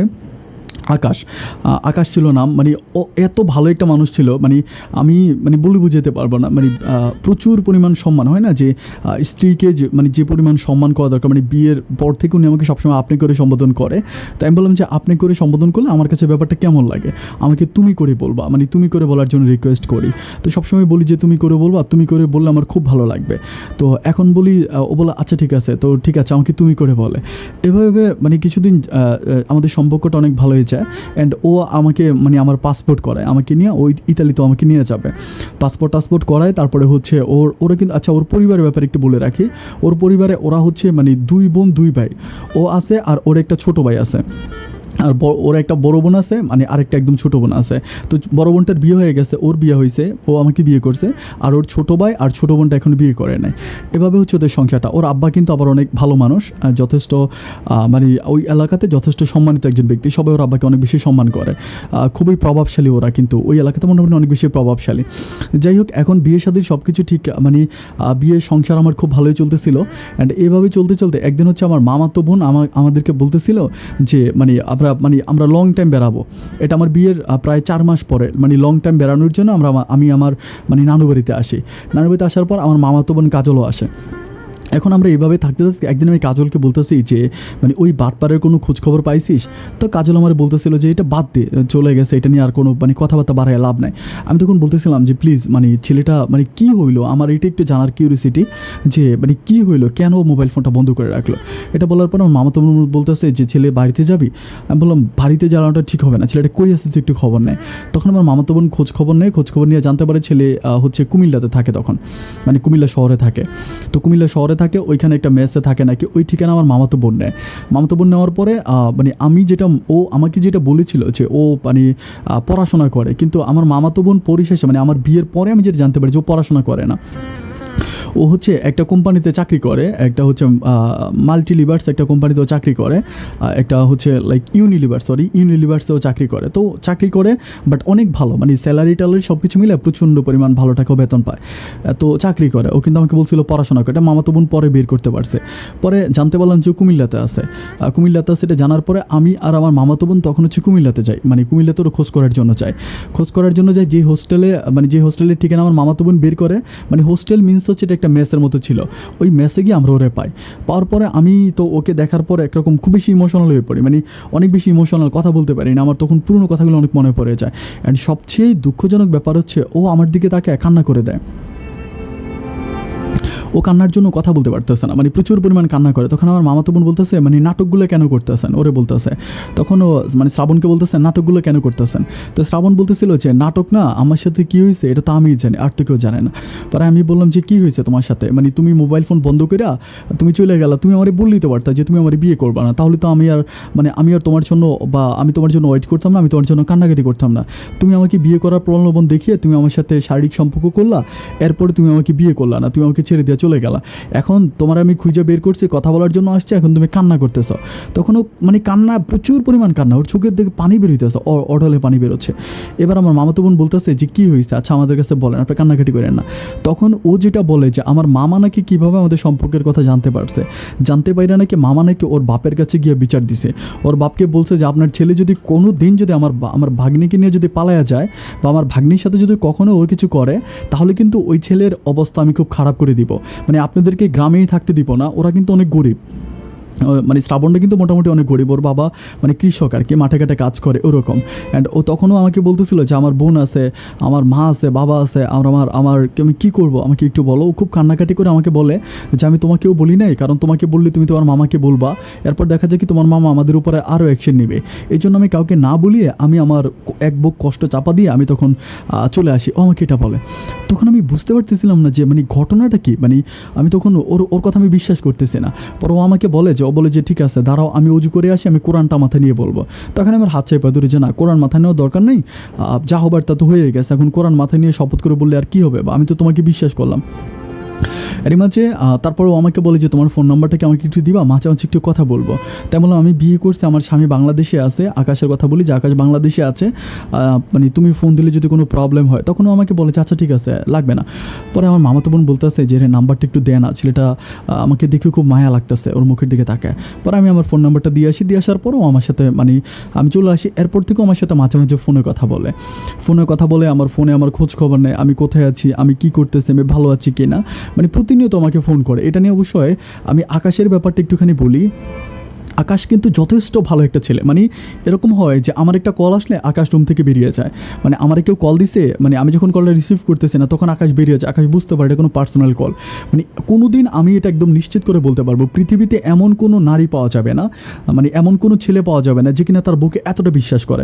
আকাশ ছিল নাম। মানে ও এত ভালো একটা মানুষ ছিল, মানে আমি মানে বলে বুঝাতে পারবো না। মানে প্রচুর পরিমাণ সম্মান হয় না যে স্ত্রীকে যে মানে যে পরিমাণ সম্মান করা দরকার, মানে বিয়ের পর থেকে উনি আমাকে সবসময় আপনি করে সম্বোধন করে। তাই আমি বললাম যে আপনি করে সম্বোধন করলে আমার কাছে ব্যাপারটা কেমন লাগে, আমাকে তুমি করে বলবা, মানে তুমি করে বলার জন্য রিকোয়েস্ট করি। তো সবসময় বলি যে তুমি করে বলবা, তুমি করে বললে আমার খুব ভালো লাগবে। তো এখন বলি, ও বলে আচ্ছা ঠিক আছে, তো ঠিক আছে আমাকে তুমি করে বলে। এভাবে মানে কিছুদিন আমাদের সম্পর্কটা অনেক ভালো হয়েছে। অ্যান্ড ও আমাকে মানে আমার পাসপোর্ট করায়, আমাকে নিয়ে ওই ইতালিতে আমাকে নিয়ে যাবে, টাসপোর্ট করায়। তারপরে হচ্ছে ওরা কিন্তু আচ্ছা ওর পরিবারের ব্যাপারে একটু বলে রাখি। ওর পরিবারে ওরা হচ্ছে মানে 2 বোন 2 ভাই, ও আছে আর ওর একটা ছোট ভাই আছে, আর ওর একটা বড় বোন আছে, মানে আরেকটা একদম ছোটো বোন আছে। তো বড় বোনটার বিয়ে হয়ে গেছে, ওর বিয়ে হয়েছে, ও আমাকে বিয়ে করছে। আর ওর ছোটো ভাই আর ছোটো বোনটা এখন বিয়ে করে নেয়। এভাবে হচ্ছে ওদের সংসারটা। ওর আব্বা কিন্তু আবার অনেক ভালো মানুষ, যথেষ্ট মানে ওই এলাকাতে যথেষ্ট সম্মানিত একজন ব্যক্তি, সবাই ওর আব্বাকে অনেক বেশি সম্মান করে। খুবই প্রভাবশালী ওরা, কিন্তু ওই এলাকাতে মোটামুটি অনেক বেশি প্রভাবশালী। যাই হোক, এখন বিয়ে শাদীর সব কিছু ঠিক, মানে বিয়ের সংসার আমার খুব ভালোই চলতেছিল। অ্যান্ড এভাবে চলতে চলতে একদিন হচ্ছে আমার মামাতো বোন আমাদেরকে বলতেছিল যে মানে আমরা লং টাইম বেড়াবো। এটা আমার বিয়ের প্রায় 4 মাস পরে, মানে লং টাইম বেড়ানোর জন্য আমি আমার মানে নানু বাড়িতে আসি। নানু বাড়িতে আসার পর আমার মামাতো বোন কাজলও আসে। এখন আমরা এইভাবে থাকতে থাকতে একদিন আমি কাজলকে বলতেছি যে মানে ওই বাটপাড়ের কোনো খোঁজখবর পাইছিস? তো কাজল আমার বলতেছিল যে এটা বাদ দে, চলে গেছে, এটা নিয়ে আর কোনো মানে কথাবার্তা বাড়ায় লাভ নাই। আমি তখন বলতেছিলাম যে প্লিজ মানে ছেলেটা মানে কী হইলো, আমার এটা একটু জানার কিউরিসিটি যে মানে কী হইলো, কেন মোবাইল ফোনটা বন্ধ করে রাখলো। এটা বলার পর আমার মামাতো বোন বলতেছে যে ছেলে বাড়িতে যাবি। আমি বললাম বাড়িতে যাওয়াটা ঠিক হবে না, ছেলেটা কই আসতে তো একটু খবর নেয়। তখন আমার মামাতো বোন খোঁজ খবর নিয়ে জানতে পারে ছেলে হচ্ছে কুমিল্লাতে থাকে, তখন মানে কুমিল্লা শহরে থাকে। তো কুমিল্লা শহরে থাকে, ওইখানে একটা মেসে থাকে নাকি, ওই ঠিকানা আমার মামাতো বোন নেয়। মামাতো বোন নেওয়ার পরে মানে ও আমাকে যেটা বলেছিল যে ও মানে পড়াশোনা করে, কিন্তু আমার মামাতো বোন পরিশেষে মানে আমার বিয়ের পরে আমি যেটা জানতে পারি যে ও পড়াশোনা করে না। ও হচ্ছে একটা কোম্পানিতে চাকরি করে, একটা হচ্ছে মাল্টিলিভার্স একটা কোম্পানিতেও চাকরি করে, একটা হচ্ছে লাইক ইউনিলিভার্সেও চাকরি করে। তো চাকরি করে বাট অনেক ভালো, মানে স্যালারি ট্যালারি সব কিছু মিলে প্রচণ্ড পরিমাণ ভালো টাকাও বেতন পায়। তো চাকরি করে ও, কিন্তু আমাকে বলছিল পড়াশোনা করে। এটা মামাতো বোন পরে বের করতে পারছে। পরে জানতে পারলাম যে কুমিল্লাতে আছে। এটা জানার পরে আমি আর আমার মামাতো বোন তখন হচ্ছে কুমিল্লাতে যাই, মানে কুমিল্লাতে ওরা খোঁজ করার জন্য যাই। যে হোস্টেলের ঠিকানা আমার মামাতো বোন বের করে, মানে হোস্টেল মিনস হচ্ছে এটা একটা মেসের মতো ছিল। ওই মেসে গিয়ে আমরা ওরে পাওয়ার পরে আমি তো ওকে দেখার পরে একরকম খুব বেশি ইমোশনাল হয়ে পড়ি, মানে অনেক বেশি ইমোশনাল, কথা বলতে পারি না। আমার তখন পুরনো কথাগুলো অনেক মনে পড়ে যায়। অ্যান্ড সবচেয়ে দুঃখজনক ব্যাপার হচ্ছে ও আমার দিকে তাকে কান্না করে দেয়। ও কান্নার জন্য কথা বলতে পারতেছে না, মানে প্রচুর পরিমাণ কান্না করে। তখন আমার মামাতো বোন বলতেছে মানে নাটকগুলো কেন করতেছেন, ওরে বলতেছে। তখন ও মানে শ্রাবণকে বলতেছে নাটকগুলো কেন করতেছেন। তো শ্রাবণ বলতেছিল যে নাটক না, আমার সাথে কী হয়েছে এটা তো আমিই জানি, আর তো কেউ জানে না। পরে আমি বললাম যে কী হয়েছে তোমার সাথে, মানে তুমি মোবাইল ফোন বন্ধ করে তুমি চলে গেলা, তুমি আমার বললেই তো পারতা যে তুমি আমার বিয়ে করবা না, তাহলে তো আমি আর তোমার জন্য বা আমি তোমার জন্য ওয়েট করতাম না, আমি তোমার জন্য কান্নাকাটি করতাম না। তুমি আমাকে বিয়ে করার প্রলোভন দেখিয়ে তুমি আমার সাথে শারীরিক সম্পর্ক করলা, এরপরে তুমি আমাকে বিয়ে করলা না, তুমি আমাকে ছেড়ে দিয়ে চলে গেলা। এখন তোমার আমি খুঁজে বের করছি, কথা বলার জন্য আসছে, এখন তুমি কান্না করতেছ। তখন ও মানে কান্না, প্রচুর পরিমাণ কান্না, ওর চোখের দিকে পানি বেরোইতেছে, অঢলে পানি বেরোচ্ছে। এবার আমার মামাতো বোন বলতেছে যে কী হয়েছে, আচ্ছা আমাদের কাছে বলেন, আপনি কান্নাকাটি করেন না। তখন ও যেটা বলে যে আমার মামা নাকি কীভাবে আমাদের সম্পর্কের কথা জানতে পারে নাকি মামা নাকি ওর বাপের কাছে গিয়ে বিচার দিছে। ওর বাপকে বলছে যে আপনার ছেলে যদি কোনো দিন যদি আমার ভাগ্নিকে নিয়ে যদি পালায়া যায় বা আমার ভাগ্নির সাথে যদি কখনো ওর কিছু করে, তাহলে কিন্তু ওই ছেলের অবস্থা আমি খুব খারাপ করে দিব, মানে আপনাদেরকে গ্রামেই থাকতে দিব না, ওরা কিন্তু অনেক গরিব। মানে শ্রাবণটা কিন্তু মোটামুটি অনেক গরিব, ওর বাবা মানে কৃষক আর কি, মাঠে ঘাটে কাজ করে ওরকম। অ্যান্ড ও তখনও আমাকে বলতেছিল যে আমার বোন আছে, আমার মা আছে, বাবা আছে, আমার আমি কী করবো, আমাকে একটু বলো। ও খুব কান্নাকাটি করে আমাকে বলে যে আমি তোমাকেও বলি নাই, কারণ তোমাকে বললে তুমি তোমার মামাকে বলবা, এরপর দেখা যায় কি তোমার মামা আমাদের উপরে আরও অ্যাকশন নেবে। এই জন্য আমি কাউকে না বলিয়ে আমি আমার এক বুক কষ্ট চাপা দিয়ে আমি তখন চলে আসি। ও আমাকে এটা বলে। তখন আমি বুঝতে পারতেছিলাম না যে মানে ঘটনাটা কী, মানে আমি তখন ওর কথা আমি বিশ্বাস করতেছি না। পর ও আমাকে বলে যে ঠিক আছে দাঁড়াও, আমি অজু করে আসি, আমি কোরআনটা মাথায় নিয়ে বলবো। তখন আমার হাত চাইপা ধরে যে না, কোরআন মাথায় নেওয়ার দরকার নেই, যা হবার তা তো হয়ে গেছে, এখন কোরআন মাথায় নিয়ে শপথ করে বললে আর কী হবে, বা আমি তো তোমাকে বিশ্বাস করলাম। এরই মাঝে তারপরেও আমাকে বলে যে তোমার ফোন নাম্বারটাকে আমাকে একটু দিবা, মাঝে মাঝে একটু কথা বলবো। তেমন আমি বিয়ে করছি, আমার স্বামী বাংলাদেশে আছে, আকাশের কথা বলি যে আকাশ বাংলাদেশে আছে, মানে তুমি ফোন দিলে যদি কোনো প্রবলেম হয়। তখনও আমাকে বলে যে আচ্ছা ঠিক আছে, লাগবে না। পরে আমার মামাতো বোন বলতেছে যে নাম্বারটা একটু দেয় না, ছেলেটা আমাকে দেখে খুব মায়া লাগতেছে, ওর মুখের দিকে তাকায়। পরে আমি আমার ফোন নাম্বারটা দিয়ে আসার পরেও আমার সাথে মানে আমি চলে আসি। এরপর থেকেও আমার সাথে মাঝে মাঝে ফোনে কথা বলে, আমার ফোনে আমার খোঁজ খবর নেয়, আমি কোথায় আছি, আমি কী করতেছি, আমি ভালো আছি কি না, মানে প্রতিনিয়ত আমাকে ফোন করে। এটা নিয়ে অবশ্যই আমি আকাশের ব্যাপারটা একটুখানি বলি। আকাশ কিন্তু যথেষ্ট ভালো একটা ছেলে। মানে এরকম হয় যে আমার একটা কল আসলে আকাশ রুম থেকে বেরিয়ে যায়, মানে আমার কেউ কল দিছে, মানে আমি যখন কলটা রিসিভ করতেছি না তখন আকাশ বেরিয়ে যায়। আকাশ বুঝতে পারে এটা কোনো পার্সোনাল কল। মানে কোনো দিন আমি এটা একদম নিশ্চিত করে বলতে পারবো পৃথিবীতে এমন কোনো নারী পাওয়া যাবে না, মানে এমন কোনো ছেলে পাওয়া যাবে না যে কিনা তার বুকে এতটা বিশ্বাস করে।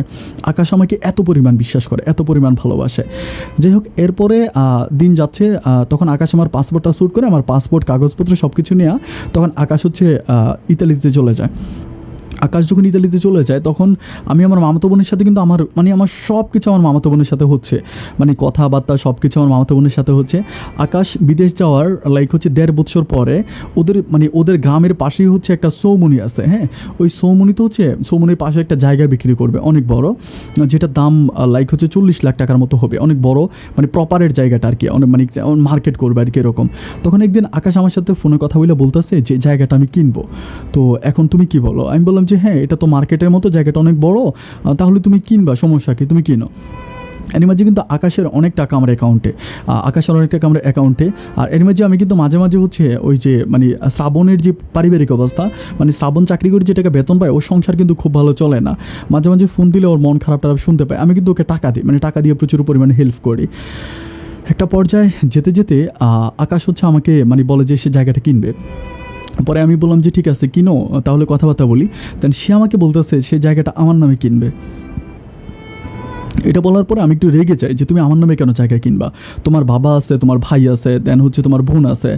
আকাশ আমাকে এত পরিমাণ বিশ্বাস করে, এত পরিমাণ ভালোবাসে। যাই হোক, এরপরে দিন যাচ্ছে, তখন আকাশ আমার পাসপোর্টটা শ্যুট করে, আমার পাসপোর্ট কাগজপত্র সব কিছু নেওয়া, তখন আকাশ হচ্ছে ইতালিতে চলে যায়। আকাশ যখন ইতালিতে চলে যায় তখন আমি আমার মামাতো বোনের সাথে কিন্তু আমার সব কিছু আমার মামাতো বোনের সাথে হচ্ছে, মানে কথাবার্তা সব কিছু আমার মামাতো বোনের সাথে হচ্ছে। আকাশ বিদেশ যাওয়ার হচ্ছে 1.5 বছর পরে ওদের গ্রামের পাশেই হচ্ছে একটা সৌমনি আছে। হ্যাঁ, ওই সৌমনিতে সৌমনির পাশে একটা জায়গা বিক্রি করবে অনেক বড়, যেটার দাম হচ্ছে 40 লাখ টাকার মতো হবে, অনেক বড়, মানে প্রপারের জায়গাটা আর কি, অনেক মানে মার্কেট করবে আর কি এরকম। তখন একদিন আকাশ আমার সাথে ফোনে কথা বলে বলতেছে যে জায়গাটা আমি কিনবো, তো এখন তুমি কি বলো? আমি বললাম যে হ্যাঁ, এটা তো মার্কেটের মতো, জায়গাটা অনেক বড়, তাহলে তুমি কিনবা, সমস্যা কি, তুমি কিনো। এর মাঝে কিন্তু আকাশের অনেক টাকা আমার অ্যাকাউন্টে, আর এর মাঝে আমি কিন্তু মাঝে মাঝে হচ্ছে ওই যে মানে শ্রাবণের যে পারিবারিক অবস্থা, মানে শ্রাবণ চাকরি করে যে টাকা বেতন পায়, ওর সংসার কিন্তু খুব ভালো চলে না। মাঝে মাঝে ফোন দিলে ওর মন খারাপ শুনতে পায়, আমি কিন্তু ওকে টাকা দিই, মানে টাকা দিয়ে প্রচুর পরিমাণে হেল্প করি। একটা পর্যায়ে যেতে যেতে আকাশ হচ্ছে আমাকে মানে বলে যে সে জায়গাটা কিনবে। পরে আমি বললাম যে ঠিক আছে কিনো, তাহলে কথাবার্তা বলি। দেন সে আমাকে বলতেছে সে জায়গাটা আমার নামে কিনবে। এটা বলার পরে আমি একটু রেগে যাই যে তুমি আমার নামে কেন জায়গা কিনবা, তোমার বাবা আছে, তোমার ভাই আছে, দেন হচ্ছে তোমার বোন আছে,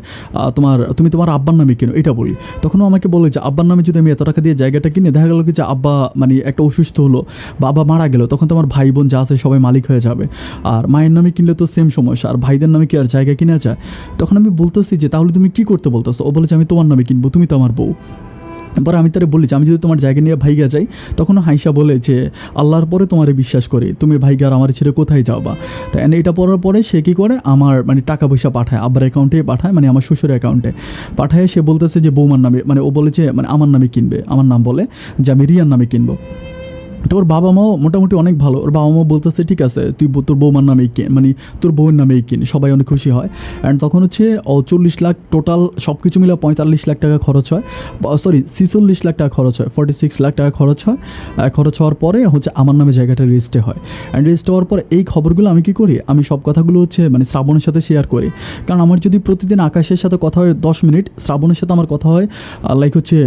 তুমি তোমার আব্বার নামে কিনো, এটা বলি। তখনও আমাকে বলে যে আব্বার নামে যদি আমি এত টাকা দিয়ে জায়গাটা কিনে, দেখা গেলো কি যে আব্বা মানে একটা অসুস্থ হলো, বাবা মারা গেল, তখন তো আমার ভাই বোন যা আছে সবাই মালিক হয়ে যাবে। আর মায়ের নামে কিনলে তো সেম সমস্যা, আর ভাইদের নামে কি আর জায়গা কিনা যায়? তখন আমি বলতেছি যে তাহলে তুমি কী করতে বলতেছো? ও বলে যে আমি তোমার নামে কিনবো, তুমি তো আমার বউ। পরে আমি তারা বলি যে আমি যদি তোমার জায়গা নিয়ে ভাইগা যাই, তখনও হাইসা বলে যে আল্লাহর পরে তোমারে বিশ্বাস করি, তুমি ভাইগা আর আমার ছেড়ে কোথায় যাবা? তাই এটা পড়ার পরে সে কী করে আমার মানে টাকা পয়সা পাঠায়, আব্বার অ্যাকাউন্টে পাঠায়, মানে আমার শ্বশুরের অ্যাকাউন্টে পাঠায়। সে বলতেছে যে বৌমার নামে, মানে ও বলেছে মানে আমার নামে কিনবে, আমার নাম বলে যে আমি রিয়ার নামে কিনবো। তো ওর বাবা মাও মোটামুটি অনেক ভালো, ওর বাবা মাও বলতেছে ঠিক আছে তুই তোর বৌমার নামেই কিন, মানে তোর বউয়ের নামেই কিন, সবাই অনেক খুশি হয়। অ্যান্ড তখন হচ্ছে 40 লাখ টোটাল সব কিছু মিলে 45 লাখ টাকা খরচ হয়, 46 লাখ টাকা খরচ হয়, 46 লাখ টাকা খরচ হয়। খরচ হওয়ার পরে হচ্ছে আমার নামে জায়গাটা রেজিস্ট্রি হয়। অ্যান্ড রেজিস্ট্রি হওয়ার পর এই খবরগুলো আমি কী করি, আমি সব কথাগুলো হচ্ছে মানে শ্রাবণের সাথে শেয়ার করি। কারণ আমার যদি প্রতিদিন আকাশের সাথে কথা হয় 10 মিনিট, শ্রাবণের সাথে আমার কথা হয় হচ্ছে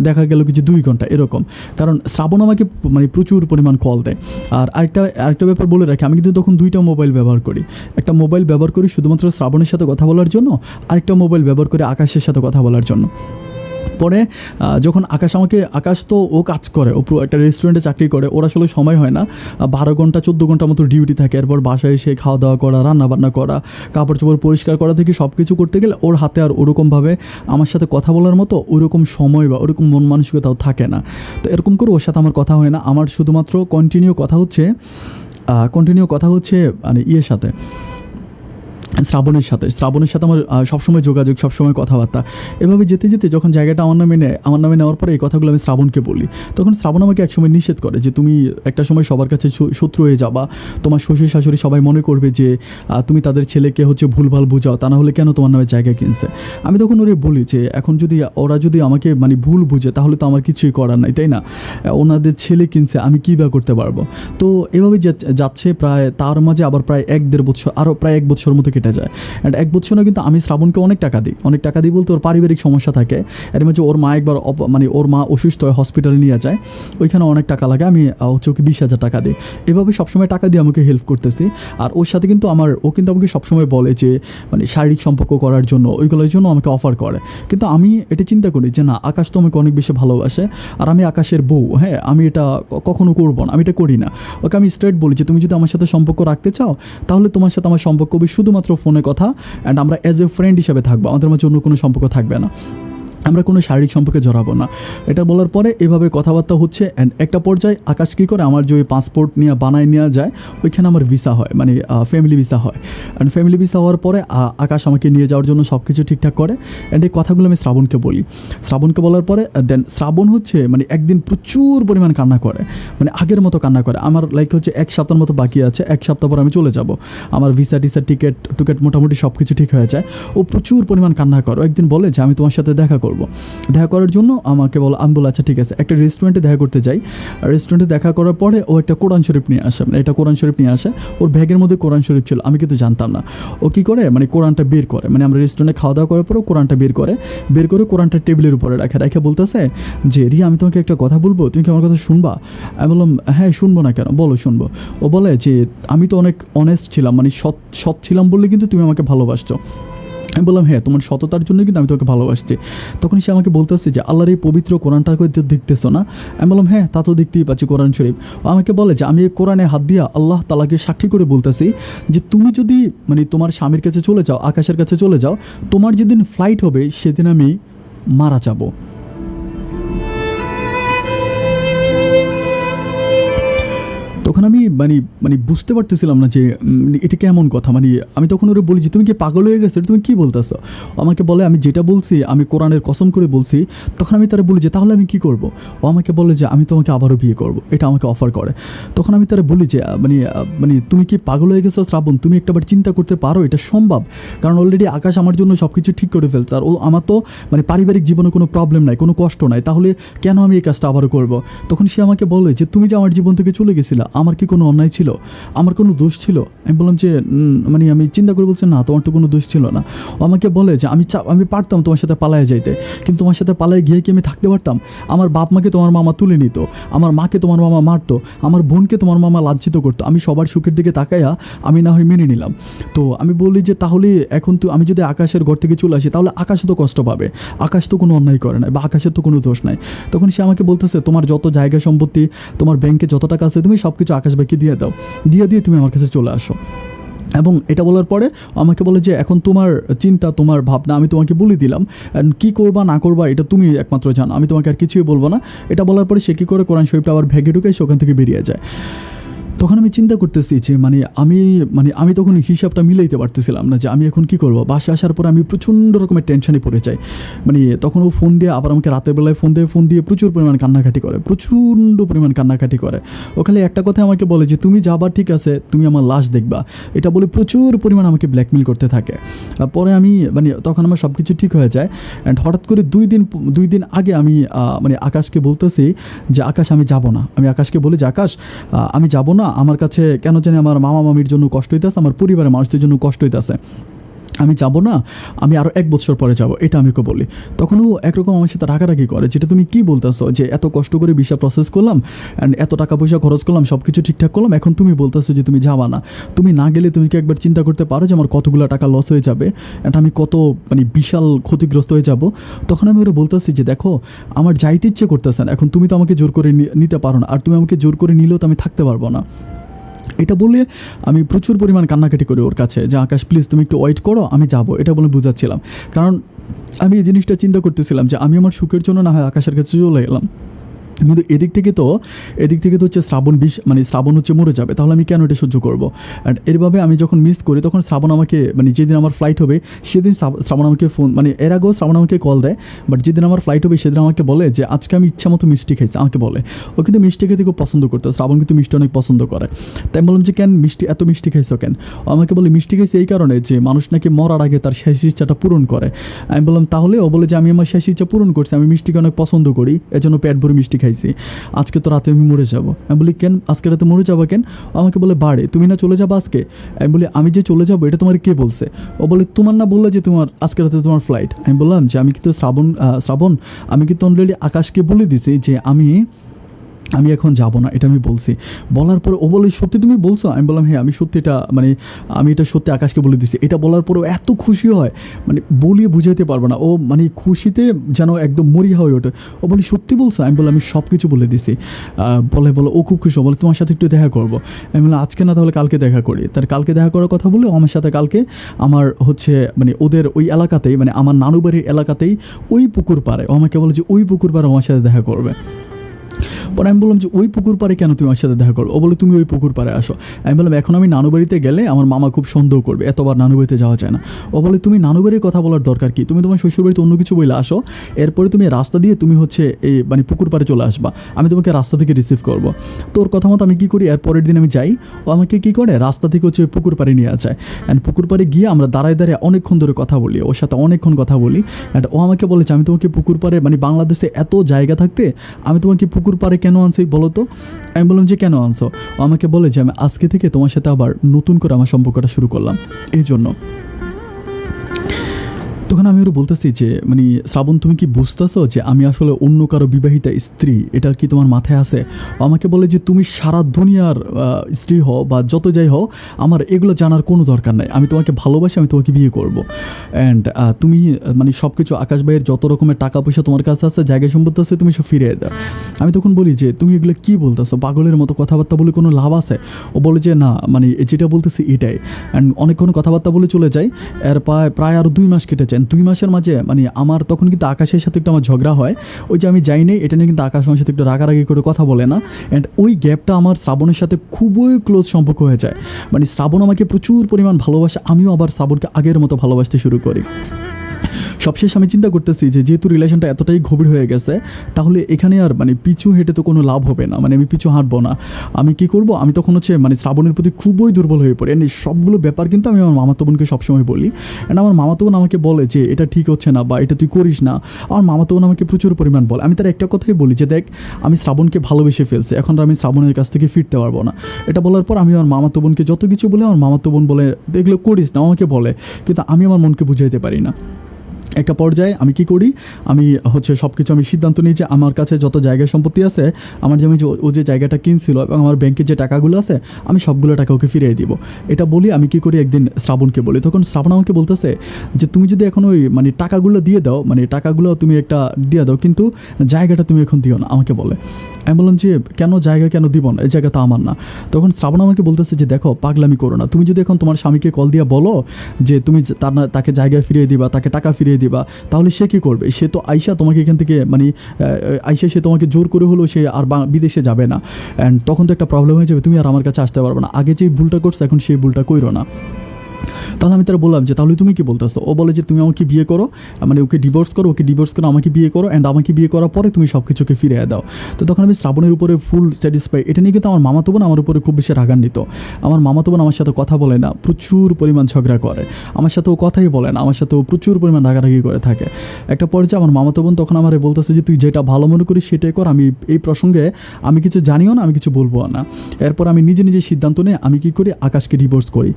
দেখা গেল কি যে 2 ঘন্টা এরকম। কারণ শ্রাবণ আমাকে মানে প্রচুর পরিমাণ কল দেয়। আর আরেকটা ব্যাপার বলে রাখি, আমি কিন্তু তখন 2টা মোবাইল ব্যবহার করি। একটা মোবাইল ব্যবহার করি শুধুমাত্র শ্রাবণের সাথে কথা বলার জন্য, আরেকটা মোবাইল ব্যবহার করি আকাশের সাথে কথা বলার জন্য। পরে যখন আকাশ তো ও কাজ করে, ও একটা রেস্টুরেন্টে চাকরি করে, ওর আসলে সময় হয় না, 12 ঘন্টা 14 ঘন্টা মতো ডিউটি থাকে। এরপর বাসায় এসে খাওয়া দাওয়া করা, রান্নাবান্না করা, কাপড় চোপড় পরিষ্কার করা থেকে সব কিছু করতে গেলে ওর হাতে আর ওরকমভাবে আমার সাথে কথা বলার মতো ওরকম সময় বা ওরকম মন মানসিকতাও থাকে না। তো এরকম করে ওর সাথে আমার কথা হয় না। আমার শুধুমাত্র কন্টিনিউ কথা হচ্ছে মানে ইয়ের সাথে, শ্রাবণের সাথে আমার সবসময় যোগাযোগ, সবসময় কথাবার্তা। এভাবে যেতে যেতে যখন জায়গাটা আমার নামে নেওয়ার পরে এই কথাগুলো আমি শ্রাবণকে বলি, তখন শ্রাবণ আমাকে একসময় নিষেধ করে যে তুমি একটা সময় সবার কাছে শত্রু হয়ে যাবা, তোমার শ্বশুর শাশুড়ি সবাই মনে করবে যে তুমি তাদের ছেলেকে হচ্ছে ভুলভাল বুঝাও, তা না হলে কেন তোমার নামে জায়গা কিনছে। আমি তখন ওরে বলি যে এখন যদি ওরা যদি আমাকে মানে ভুল বুঝে তাহলে তো আমার কিছুই করার নাই, তাই না? ওনাদের ছেলে কিনছে, আমি কী বা করতে পারবো। তো এভাবে যাচ্ছে প্রায়, তার মাঝে আবার প্রায় 1-1.5 বছর, আরও প্রায় 1 বছর মতো কেটে যায়। অ্যান্ড 1 বছরে কিন্তু আমি শ্রাবণকে অনেক টাকা দিই বলতে ওর পারিবারিক সমস্যা থাকে, এর মাঝে ওর মা একবার মানে ওর মা অসুস্থ হয়, হসপিটালে নিয়ে যায়, ওইখানে অনেক টাকা লাগে, আমি হচ্ছে ওকে 20,000 টাকা দিই। এভাবে সবসময় টাকা দিয়ে আমাকে হেল্প করতেছি। আর ওর সাথে কিন্তু ও কিন্তু আমাকে সবসময় বলে যে মানে শারীরিক সম্পর্ক করার জন্য, ওইগুলোর জন্য আমাকে অফার করে। কিন্তু আমি এটা চিন্তা করি যে না, আকাশ তো আমাকে অনেক বেশি ভালোবাসে, আর আমি আকাশের বউ, হ্যাঁ, আমি এটা কখনো করবো না, আমি এটা করি না। ওকে আমি স্ট্রেট বলি যে তুমি যদি আমার সাথে সম্পর্ক রাখতে চাও তাহলে তোমার সাথে আমার সম্পর্ক হবে শুধুমাত্র ফোনে কথা, অ্যান্ড আমরা অ্যাজ এ ফ্রেন্ড হিসাবে থাকবো, আমাদের মাঝে অন্য কোনো সম্পর্ক থাকবে না, আমরা কোনো শারীরিক সম্পর্কে জড়াবো না। এটা বলার পরে এভাবে কথাবার্তা হচ্ছে। অ্যান্ড একটা পর্যায়ে আকাশ কী করে, আমার যে ওই পাসপোর্ট নিয়ে বানায় নেওয়া যায়, ওইখানে আমার ভিসা হয়, মানে ফ্যামিলি ভিসা হয়। অ্যান্ড ফ্যামিলি ভিসা হওয়ার পরে আকাশ আমাকে নিয়ে যাওয়ার জন্য সব কিছু ঠিকঠাক করে। অ্যান্ড এই কথাগুলো আমি শ্রাবণকে বলার পরে দেন শ্রাবণ হচ্ছে মানে একদিন প্রচুর পরিমাণ কান্না করে, মানে আগের মতো কান্না করে। আমার লাইক হচ্ছে 1 সপ্তাহের মতো বাকি আছে, 1 সপ্তাহ পর আমি চলে যাব, আমার ভিসা টিসা টিকেট মোটামুটি সব কিছু ঠিক হয়ে যায়। ও প্রচুর পরিমাণ কান্না করে। একদিন বলে যে আমি তোমার সাথে দেখা করার জন্য আমাকে বলো, আমি বলো আচ্ছা ঠিক আছে। একটা রেস্টুরেন্টে দেখা করতে যাই, রেস্টুরেন্টে দেখা করার পরে ও একটা কোরআন শরীফ নিয়ে আসে, মানে এটা কোরআন শরীফ নিয়ে আসে, ওর ব্যাগের মধ্যে কোরআন শরীফ ছিল, আমি কিন্তু জানতাম না। ও কী করে মানে কোরআনটা বের করে, মানে আমরা রেস্টুরেন্টে খাওয়া দাওয়া করার পরে কোরআনটা বের করে কোরআনটা টেবিলের উপরে রেখে বলতেছে যে রিয়া, আমি তোমাকে একটা কথা বলবো, তুমি কি আমার কথা শুনবা? আমি বললাম হ্যাঁ, শুনবো না কেন, বলো, শুনবো। ও বলে যে আমি তো অনেক অনেস্ট ছিলাম, মানে সৎ ছিলাম বললে কিন্তু তুমি আমাকে ভালোবাসছো। আমি বললাম হ্যাঁ, তোমার সততার জন্য কিন্তু আমি তোমাকে ভালোবাসছি। তখন সে আমাকে বলতেছে যে আল্লাহর এই পবিত্র কোরআনটাকে দেখতেছো না? আমি বললাম হ্যাঁ, তা তো দেখতেই পাচ্ছি, কোরআন শরীফ। ও আমাকে বলে যে আমি এই কোরআনে হাত দিয়া আল্লাহ তাআলাকে সাক্ষী করে বলতেছি যে তুমি যদি মানে তোমার স্বামীর কাছে চলে যাও, আকাশের কাছে চলে যাও, তোমার যেদিন ফ্লাইট হবে সেদিন আমি মারা যাবো। তখন আমি মানে বুঝতে পারতেছিলাম না যে এটা কেমন কথা। মানে আমি তখন ওরা বলি যে তুমি কি পাগল হয়ে গেছো, তুমি কী বলতেছো? আমাকে বলে আমি যেটা বলছি আমি কোরআনের কসম করে বলছি। তখন আমি তারা বলি যে তাহলে আমি কী করব? ও আমাকে বলে যে আমি তোমাকে আবারও বিয়ে করব, এটা আমাকে অফার করে। তখন আমি তারা বলি যে মানে তুমি কি পাগল হয়ে গেছো শ্রাবণ? তুমি একটাবার চিন্তা করতে পারো, এটা সম্ভব? কারণ অলরেডি আকাশ আমার জন্য সব কিছু ঠিক করে ফেলছে, আর আমার তো মানে পারিবারিক জীবনে কোনো প্রবলেম নাই, কোনো কষ্ট নাই, তাহলে কেন আমি এই কাজটা আবারও করব? তখন সে আমাকে বলে যে তুমি যে আমার জীবন থেকে চলে গেছিলা, আমার কি কোনো অন্যায় ছিল? আমার কোনো দোষ ছিল? আমি বললাম যে মানে আমি চিন্তা করে বলছি না, তোমার তো কোনো দোষ ছিল না। ও আমাকে বলে যে আমি পারতাম তোমার সাথে পালায়ে যাইতে, কিন্তু তোমার সাথে পালায়ে গিয়ে কি আমি থাকতে পারতাম? আমার বাপ মাকে তোমার মামা তুলে নিত, আমার মাকে তোমার মামা মারতো, আমার বোনকে তোমার মামা লাঞ্ছিত করতো, আমি সবার সুখের দিকে তাকাইয়া আমি না হয় মেনে নিলাম। তো আমি বলি যে তাহলে এখন তো আমি যদি আকাশের ঘর থেকে চলে আসি তাহলে আকাশ তো কষ্ট পাবে, আকাশ তো কোনো অন্যায় করে নাই, বা আকাশের তো কোনো দোষ নাই। তখন সে আমাকে বলতেছে তোমার যত জায়গা সম্পত্তি, তোমার ব্যাংকে যত টাকা আছে, তুমি সব কিছু আকাশ ভাইকে দিয়ে দাও, দিয়ে তুমি আমার কাছে চলে আসো। এবং এটা বলার পরে আমাকে বলে যে এখন তোমার চিন্তা, তোমার ভাবনা আমি তোমাকে বলে দিলাম, কী করবা না করবা এটা তুমি একমাত্র জানো, আমি তোমাকে আর কিছুই বলবো না। এটা বলার পরে সে কী করে কোরআন শরীফটা আবার ভেগে ঢুকে সে ওখান থেকে বেরিয়ে যায়। তখন আমি চিন্তা করতেছি যে আমি তখন হিসাবটা মিলাইতে পারতেছিলাম না যে আমি এখন কী করবো। বাসে আসার পর আমি প্রচণ্ড রকমের টেনশনে পড়ে যাই। মানে তখন ও ফোন দিয়ে আবার আমাকে রাতের বেলায় ফোন দিয়ে প্রচুর পরিমাণ কান্নাকাটি করে, প্রচণ্ড পরিমাণ কান্নাকাটি করে। ওখানে একটা কথা আমাকে বলে যে তুমি যাবার ঠিক আছে, তুমি আমার লাশ দেখবা, এটা বলে প্রচুর পরিমাণ আমাকে ব্ল্যাকমেল করতে থাকে। পরে আমি তখন আমার সব কিছু ঠিক হয়ে যায়। অ্যান্ড হঠাৎ করে 2 দিন আগে আমি আকাশকে বলতেছি যে আকাশ আমি যাব না। আমি আকাশকে বলি যে আকাশ আমি যাব না, আমার কাছে কেন জানি আমার মামা মামির জন্য কষ্ট হইতেছে, আমার পরিবারের মানুষদের জন্য কষ্ট হইতেছে, আমি যাব না, আমি আরও 1 বছর পরে যাব, এটা আমি বলি। তখন ও একরকম আমার সাথে রাগারাগি করে, যেটা তুমি কি বলতেছো, যে এত কষ্ট করে ভিসা প্রসেস করলাম, অ্যান্ড এত টাকা পয়সা খরচ করলাম, সব কিছু ঠিকঠাক করলাম, এখন তুমি বলতেছো যে তুমি যাবা না। তুমি না গেলে তুমি কি একবার চিন্তা করতে পারো যে আমার কতগুলো টাকা লস হয়ে যাবে, অ্যান্ড আমি কত বিশাল ক্ষতিগ্রস্ত হয়ে যাব। তখন আমি ওরা বলতেছি যে দেখো আমার যাইতে ইচ্ছে করতেছে না, এখন তুমি তো আমাকে জোর করে নিতে পারো না, আর তুমি আমাকে জোর করে নিলেও তো আমি থাকতে পারবো না। এটা বলে আমি প্রচুর পরিমাণ কান্নাকাটি করি ওর কাছে যে আকাশ প্লিজ তুমি একটু ওয়েট করো, আমি যাবো, এটা বলে বুঝাচ্ছিলাম। কারণ আমি এই জিনিসটা চিন্তা করতেছিলাম যে আমি আমার সুখের জন্য না হয় আকাশের কাছে চলে গেলাম, কিন্তু এদিক থেকে তো হচ্ছে শ্রাবণ হচ্ছে মরে যাবে, তাহলে আমি কেন এটা সহ্য করবো? অ্যান্ড এরভাবে আমি যখন মিস করি তখন শ্রাবণ আমাকে যেদিন আমার ফ্লাইট হবে সেদিন শ্রাবণ আমাকে ফোন এর আগেও শ্রাবণ আমাকে কল দেয়, বাট যেদিন আমার ফ্লাইট হবে সেদিন আমাকে বলে যে আজকে আমি ইচ্ছা মতো মিষ্টি খাইছি আমাকে বলে। ও কিন্তু মিষ্টি খেতে খুব পছন্দ করতো, শ্রাবণ কিন্তু মিষ্টি অনেক পছন্দ করে। তাই আমি বললাম যে কেন এত মিষ্টি খাইছো কেন? ও আমাকে বলে মিষ্টি খাইছি এই কারণে যে মানুষ নাকি মরার আগে তার শেষ ইচ্ছাটা পূরণ করে। আমি বললাম তাহলে? ও বলে যে আমি আমার শেষ ইচ্ছা পূরণ করছি, আমি মিষ্টিকে অনেক পছন্দ করি এজন্য পেট ভরে মিষ্টি খাইছি, আজকে তো রাতে আমি মরে যাবো। আমি বলি কেন আজকে রাতে মরে যাবো কেন? আমাকে বলে বাড়ে তুমি না চলে যাবো আজকে। আমি বলি আমি যে চলে যাবো এটা তোমার কে বলছে? ও বলে তোমার না বললে যে তোমার আজকে রাতে তোমার ফ্লাইট। আমি বললাম যে আমি কিন্তু শ্রাবণ আমি কিন্তু অলরেডি আকাশকে বলে দিছি যে আমি এখন যাব না, এটা আমি বলছি। বলার পরে ও বলে সত্যি তুমি বলছো? আমি বললাম হ্যাঁ আমি সত্যি এটা আমি এটা সত্যি আকাশকে বলে দিছি। এটা বলার পরেও এত খুশি হয় বলিয়ে বুঝাইতে পারবো না। ও খুশিতে যেন একদম মরিয়া হয়ে ওঠে। ও বলে সত্যি বলছো? আমি বললাম আমি সব কিছু বলে দিছি। বলে ও খুব খুশি, বলে তোমার সাথে একটু দেখা করবো। আমি বললাম আজকে না তাহলে কালকে দেখা করি। তার কালকে দেখা করার কথা বলে আমার সাথে কালকে আমার হচ্ছে ওদের ওই এলাকাতেই আমার নানু বাড়ির এলাকাতেই ওই পুকুর পাড়ে ও আমাকে বলে যে ওই পুকুর পাড়ে আমার সাথে দেখা করবে। পরে আমি বললাম যে ওই পুকুর পাড়ে কেন তুমি আমার সাথে দেখা করো? ও বলে তুমি ওই পুকুর পাড়ে আসো। আমি বললাম এখন আমি নানু বাড়িতে গেলে আমার মামা খুব সন্দেহ করবে, এতবার নানু বাড়িতে যাওয়া যায় না। ও বলে তুমি নানু বাড়ির কথা বলার দরকার কি, তুমি তোমার শ্বশুর বাড়িতে অন্য কিছু বলে আসো, এরপরে তুমি রাস্তা দিয়ে তুমি হচ্ছে এই পুকুর পাড়ে চলে আসবা, আমি তোমাকে রাস্তা থেকে রিসিভ করবো। তোর কথা মতো আমি কী করি, এর পরের দিন আমি যাই, ও আমাকে কী করে রাস্তা থেকে হচ্ছে পুকুর পাড়ে নিয়ে যায়। অ্যান্ড পুকুর পাড়ে গিয়ে আমরা দাঁড়ায় অনেকক্ষণ ধরে কথা বলি, ওর সাথে অনেকক্ষণ কথা বলি। অ্যান্ড ও আমাকে বলেছে আমি তোমাকে পুকুর পাড়ে বাংলাদেশে এত জায়গা থাকতে আমি তোমাকে পুকুর পাড়ে কেন আনছি বলো তো? আমি বললাম যে কেন আনছো? ও আমাকে বলে যে আমি আজকে থেকে তোমার সাথে আবার নতুন করে আমার সম্পর্কটা শুরু করলাম এই জন্য। তখন আমি ওরা বলতেছি যে শ্রাবণ তুমি কি বুঝতেছো যে আমি আসলে অন্য কারো বিবাহিতা স্ত্রী, এটা কি তোমার মাথায় আছে? ও আমাকে বলে যে তুমি সারা দুনিয়ার স্ত্রী হও বা যত যাই হও আমার এগুলো জানার কোনো দরকার নাই, আমি তোমাকে ভালোবাসি, আমি তোমাকে বিয়ে করবো। অ্যান্ড তুমি সব কিছু আকাশ ভাইয়ের যত রকমের টাকা পয়সা তোমার কাছে আছে, জায়গা সম্পত্তি আছে, তুমি সব ফিরিয়ে দাও। আমি তখন বলি যে তুমি এগুলো কী বলতেছো, পাগলের মতো কথাবার্তা বলে কোনো লাভ আছে? ও বলে যে না যেটা বলতেছি এটাই। অ্যান্ড অনেকক্ষণ কথাবার্তা বলে চলে যাই। এর প্রায় আরও 2 মাস কেটে যায়। 2 মাসের মাঝে আমার তখন কিন্তু আকাশের সাথে একটু আমার ঝগড়া হয়, ওই যে আমি যাই নাই এটা নিয়ে কিন্তু আকাশ আমার সাথে একটু রাগারাগি করে কথা বলে না। অ্যান্ড ওই গ্যাপটা আমার শ্রাবণের সাথে খুবই ক্লোজ সম্পর্ক হয়ে যায়। শ্রাবণ আমাকে প্রচুর পরিমাণ ভালোবাসে, আমিও আবার শ্রাবণকে আগের মতো ভালোবাসতে শুরু করি। সবশেষ আমি চিন্তা করতেছি যে যেহেতু রিলেশনটা এতটাই গভীর হয়ে গেছে তাহলে এখানে আর পিছু হেঁটে তো কোনো লাভ হবে না, আমি পিছু হাঁটবো না। আমি কি করব, আমি তখন হচ্ছে শ্রাবণের প্রতি খুবই দুর্বল হয়ে পড়ি। সবগুলো ব্যাপার কিন্তু আমি আমার মামাতো বোনকে সবসময় বলি। অ্যান্ড আমার মামাতো বোন আমাকে বলে যে এটা ঠিক হচ্ছে না বা এটা তুই করিস না। আমার মামাতো বোন আমাকে প্রচুর পরিমাণ বলে। আমি তার একটা কথাই বলি যে দেখ আমি শ্রাবণকে ভালোবেসে ফেলছি, এখন আর আমি শ্রাবণের কাছ থেকে ফিরতে পারবো না। এটা বলার পর আমি আমার মামাতো বোনকে যত কিছু বলে, আমার মামাতো বোন বলে এগুলো করিস না, আমাকে বলে, কিন্তু আমি আমার মনকে বুঝাইতে পারি না। একটা পর্যায়ে আমি কি করি, আমি হচ্ছে সব কিছু আমি সিদ্ধান্ত নিই যে আমার কাছে যত জায়গা সম্পত্তি আছে, আমার যেমন ও যে জায়গাটা কিনছিল এবং আমার ব্যাংকে যে টাকাগুলো আছে আমি সবগুলো টাকা ওকে ফিরিয়ে দিব। এটা বলি আমি কি করি, একদিন শ্রাবণকে বলি। তখন শ্রাবণ আমাকে বলতেছে যে তুমি যদি এখন ওই টাকাগুলো দিয়ে দাও, টাকাগুলো তুমি একটা দিয়ে দাও, কিন্তু জায়গাটা তুমি এখন দিও না, আমাকে বলে। আমি বললাম যে কেন জায়গা কেন দিব না, এই জায়গা তো আমার না। তখন শ্রাবণ আমাকে বলতেছে যে দেখো পাগলামি করো না, তুমি যদি এখন তোমার স্বামীকে কল দিয়ে বলো যে তুমি তাকে জায়গায় ফিরিয়ে দিবা, তাকে টাকা ফিরিয়ে দিবা, তাহলে সে কী করবে? সে তো আইসা তোমাকে এখান থেকে আইসা সে তোমাকে জোর করে হলেও সে আর বিদেশে যাবে না। অ্যান্ড তখন তো একটা প্রবলেম হয়ে যাবে, তুমি আর আমার কাছে আসতে পারবে না। আগে যেই ভুলটা করছো এখন সেই ভুলটা কইরো না। তাহলে আমি তারা বললাম যে তাহলে তুমি কি বলতেছো? ও বলে যে তুমি আমাকে বিয়ে করো, ওকে ডিভোর্স করো, আমাকে বিয়ে করো, অ্যান্ড আমাকে বিয়ে করার পরে তুমি সব কিছুকে ফিরিয়ে দাও। তো তখন আমি শ্রাবণের উপরে ফুল স্যাটিসফাই। এটা নিয়ে কিন্তু আমার মামাতো বোন আমার উপরে খুব বেশি রাগান্বিত। আমার মামাতো বোন আমার সাথে কথা বলে না, প্রচুর পরিমাণ ঝগড়া করে, আমার সাথেও কথাই বলে না, আমার সাথেও প্রচুর পরিমাণ রাগারাগি করে থাকে। একটা পর্যায়ে আমার মামাতো বোন তখন আমার বলতেছে যে তুই যেটা ভালো মনে করিস সেটাই কর, আমি এই প্রসঙ্গে আমি কিছু জানিও না, আমি কিছু বলবো না। এরপর আমি নিজে নিজে সিদ্ধান্ত নিয়ে আমি কি করি, আকাশকে ডিভোর্স করি।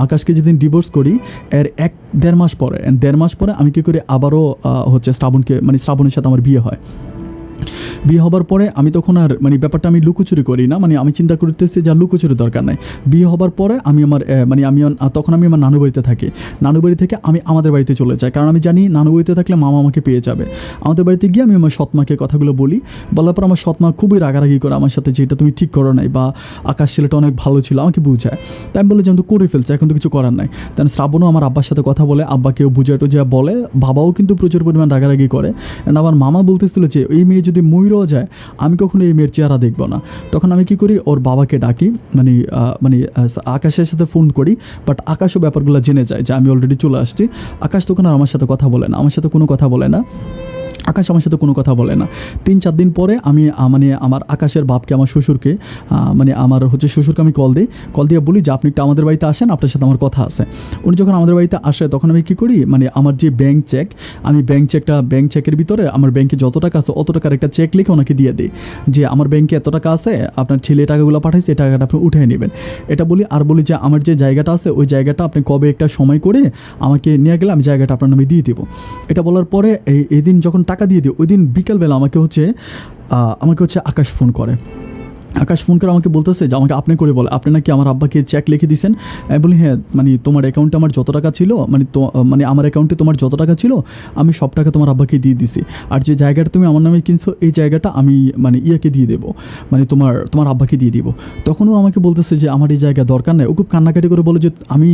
আকাশকে যেদিন ডিভোর্স করি এর 1-1.5 মাস পরে, 1.5 মাস পরে আমি কি করি আবারও হচ্ছে শ্রাবণের সাথে আমার বিয়ে হয়। বিয়ে হবার পরে আমি তখন আর ব্যাপারটা আমি লুকোচুরি করি না, আমি চিন্তা করতেছি যে লুকোচুরি দরকার নাই। বিয়ে হবার পরে আমি আমার তখন আমি আমার নানু বাড়িতে থাকি। নানু বাড়ি থেকে আমি আমাদের বাড়িতে চলে যাই, কারণ আমি জানি নানু বাড়িতে থাকলে মামা আমাকে পেয়ে যাবে। আমাদের বাড়িতে গিয়ে আমি আমার সৎমাকে কথাগুলো বলি। বলার পর আমার সৎমা খুবই রাগারাগি করে আমার সাথে, যে এটা তুমি ঠিক করো নাই বা আকাশ ছেলেটা অনেক ভালো ছিল, আমাকে বুঝায়। তাই আমি বলি যে আমি তো করে ফেলছি, এখন তো কিছু করার নাই। তাই শ্রাবণও আমার আব্বার সাথে কথা বলে, আব্বাকেও বুঝায় টুঝায় বলে, বাবাও কিন্তু প্রচুর পরিমাণ রাগারাগি করে। আমার মামা বলতেছিল যে এই মেয়ে যদি মইরেও যায়, আমি কখনো এই মেয়ের চেহারা দেখবো না। তখন আমি কি করি, ওর বাবাকে ডাকি, আকাশের সাথে ফোন করি, বাট আকাশও ব্যাপারগুলো জেনে যায় যে আমি অলরেডি চলে আসছি। আকাশ তখন আর আমার সাথে কথা বলে না, আমার সাথে কোনো কথা বলে না। আকাশ আমার সাথে কোনো কথা বলে না। 3-4 দিন পরে আমি আমার আকাশের বাপকে, আমার শ্বশুরকে, আমার শ্বশুরকে আমি কল দিই। কল দিয়ে বলি যে আপনি একটু আমাদের বাড়িতে আসেন, আপনার সাথে আমার কথা আছে। উনি যখন আমাদের বাড়িতে আসে তখন আমি কী করি, আমার যে ব্যাংক চেক, আমি ব্যাংক চেকের ভিতরে আমার ব্যাংকে যত টাকা আছে অত টাকার একটা চেক লিখে ওনাকে দিয়ে দিই যে আমার ব্যাংকে এত টাকা আছে, আপনার ছেলে টাকাগুলো পাঠাইছে, এই টাকাটা আপনি উঠিয়ে নেবেন। এটা বলি। আর বলি যে আমার যে জায়গাটা আছে ওই জায়গাটা আপনি কবে একটা সময় করে আমাকে নিয়ে গেলে আমি জায়গাটা আপনার নামে দিয়ে দেবো। এটা বলার পরে এই দিন যখন টাকা দিয়ে দিই, ওই দিন বিকালবেলা আমাকে আকাশ ফোন করে। আকাশ ফোন করে আমাকে বলতেছে যে আমাকে আপনি করে বলে, আপনি নাকি আমার আব্বাকে চেক লিখে দিয়েছেন। আমি বলি হ্যাঁ, তোমার অ্যাকাউন্টে আমার যত টাকা ছিল, আমার অ্যাকাউন্টে তোমার যত টাকা ছিল আমি সব টাকা তোমার আব্বাকে দিয়ে দিছি। আর যে জায়গাটা তুমি আমার নামে কিনছো এই জায়গাটা আমি ইয়াকে দিয়ে দেবো, তোমার আব্বাকে দিয়ে দিব। তখনও আমাকে বলতেছে যে আমার এই জায়গা দরকার নেই। ও খুব কান্নাকাটি করে বলে যে আমি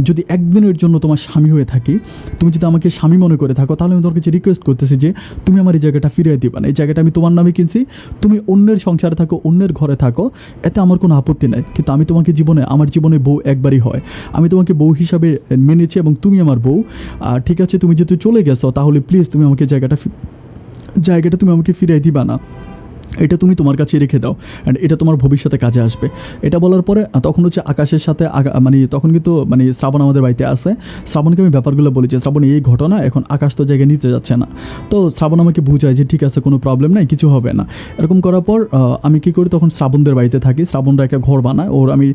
যদি একদিনের জন্য তোমার স্বামী হয়ে থাকি, তুমি যদি আমাকে স্বামী মনে করে থাকো, তাহলে আমি তোমার কাছে রিকোয়েস্ট করতেছি যে তুমি আমার এই জায়গাটা ফিরিয়ে দিবা না। এই জায়গাটা আমি তোমার নামে কিনছি, তুমি অন্যের সংসারে থাকো, অন্যের ঘরে থাকো, এতে আমার কোনো আপত্তি নাই, কিন্তু আমি তোমাকে আমার জীবনে বউ একবারই হয়। আমি তোমাকে বউ হিসাবে মেনেছি এবং তুমি আমার বউ। ঠিক আছে, তুমি যেহেতু চলে গেছো তাহলে প্লিজ তুমি আমাকে জায়গাটা তুমি আমাকে ফিরিয়ে দিবা না, এটা তুমি তোমার কাছে রেখে দাও, অ্যান্ড এটা তোমার ভবিষ্যতে কাজে আসবে। এটা বলার পরে তখন আকাশের সাথে তখন কিন্তু শ্রাবণ আমাদের বাড়িতে আসে। শ্রাবণকে আমি ব্যাপারগুলো বলি যে শ্রাবণ এই ঘটনা, এখন আকাশ তো জায়গায় নিতে যাচ্ছে না। তো শ্রাবণ আমাকে বুঝায় যে ঠিক আছে, কোনো প্রবলেম নাই, কিছু হবে না। এরকম করার পর আমি কী করি, তখন শ্রাবণদের বাড়িতে থাকি। শ্রাবণরা একটা ঘর বানায়, আমি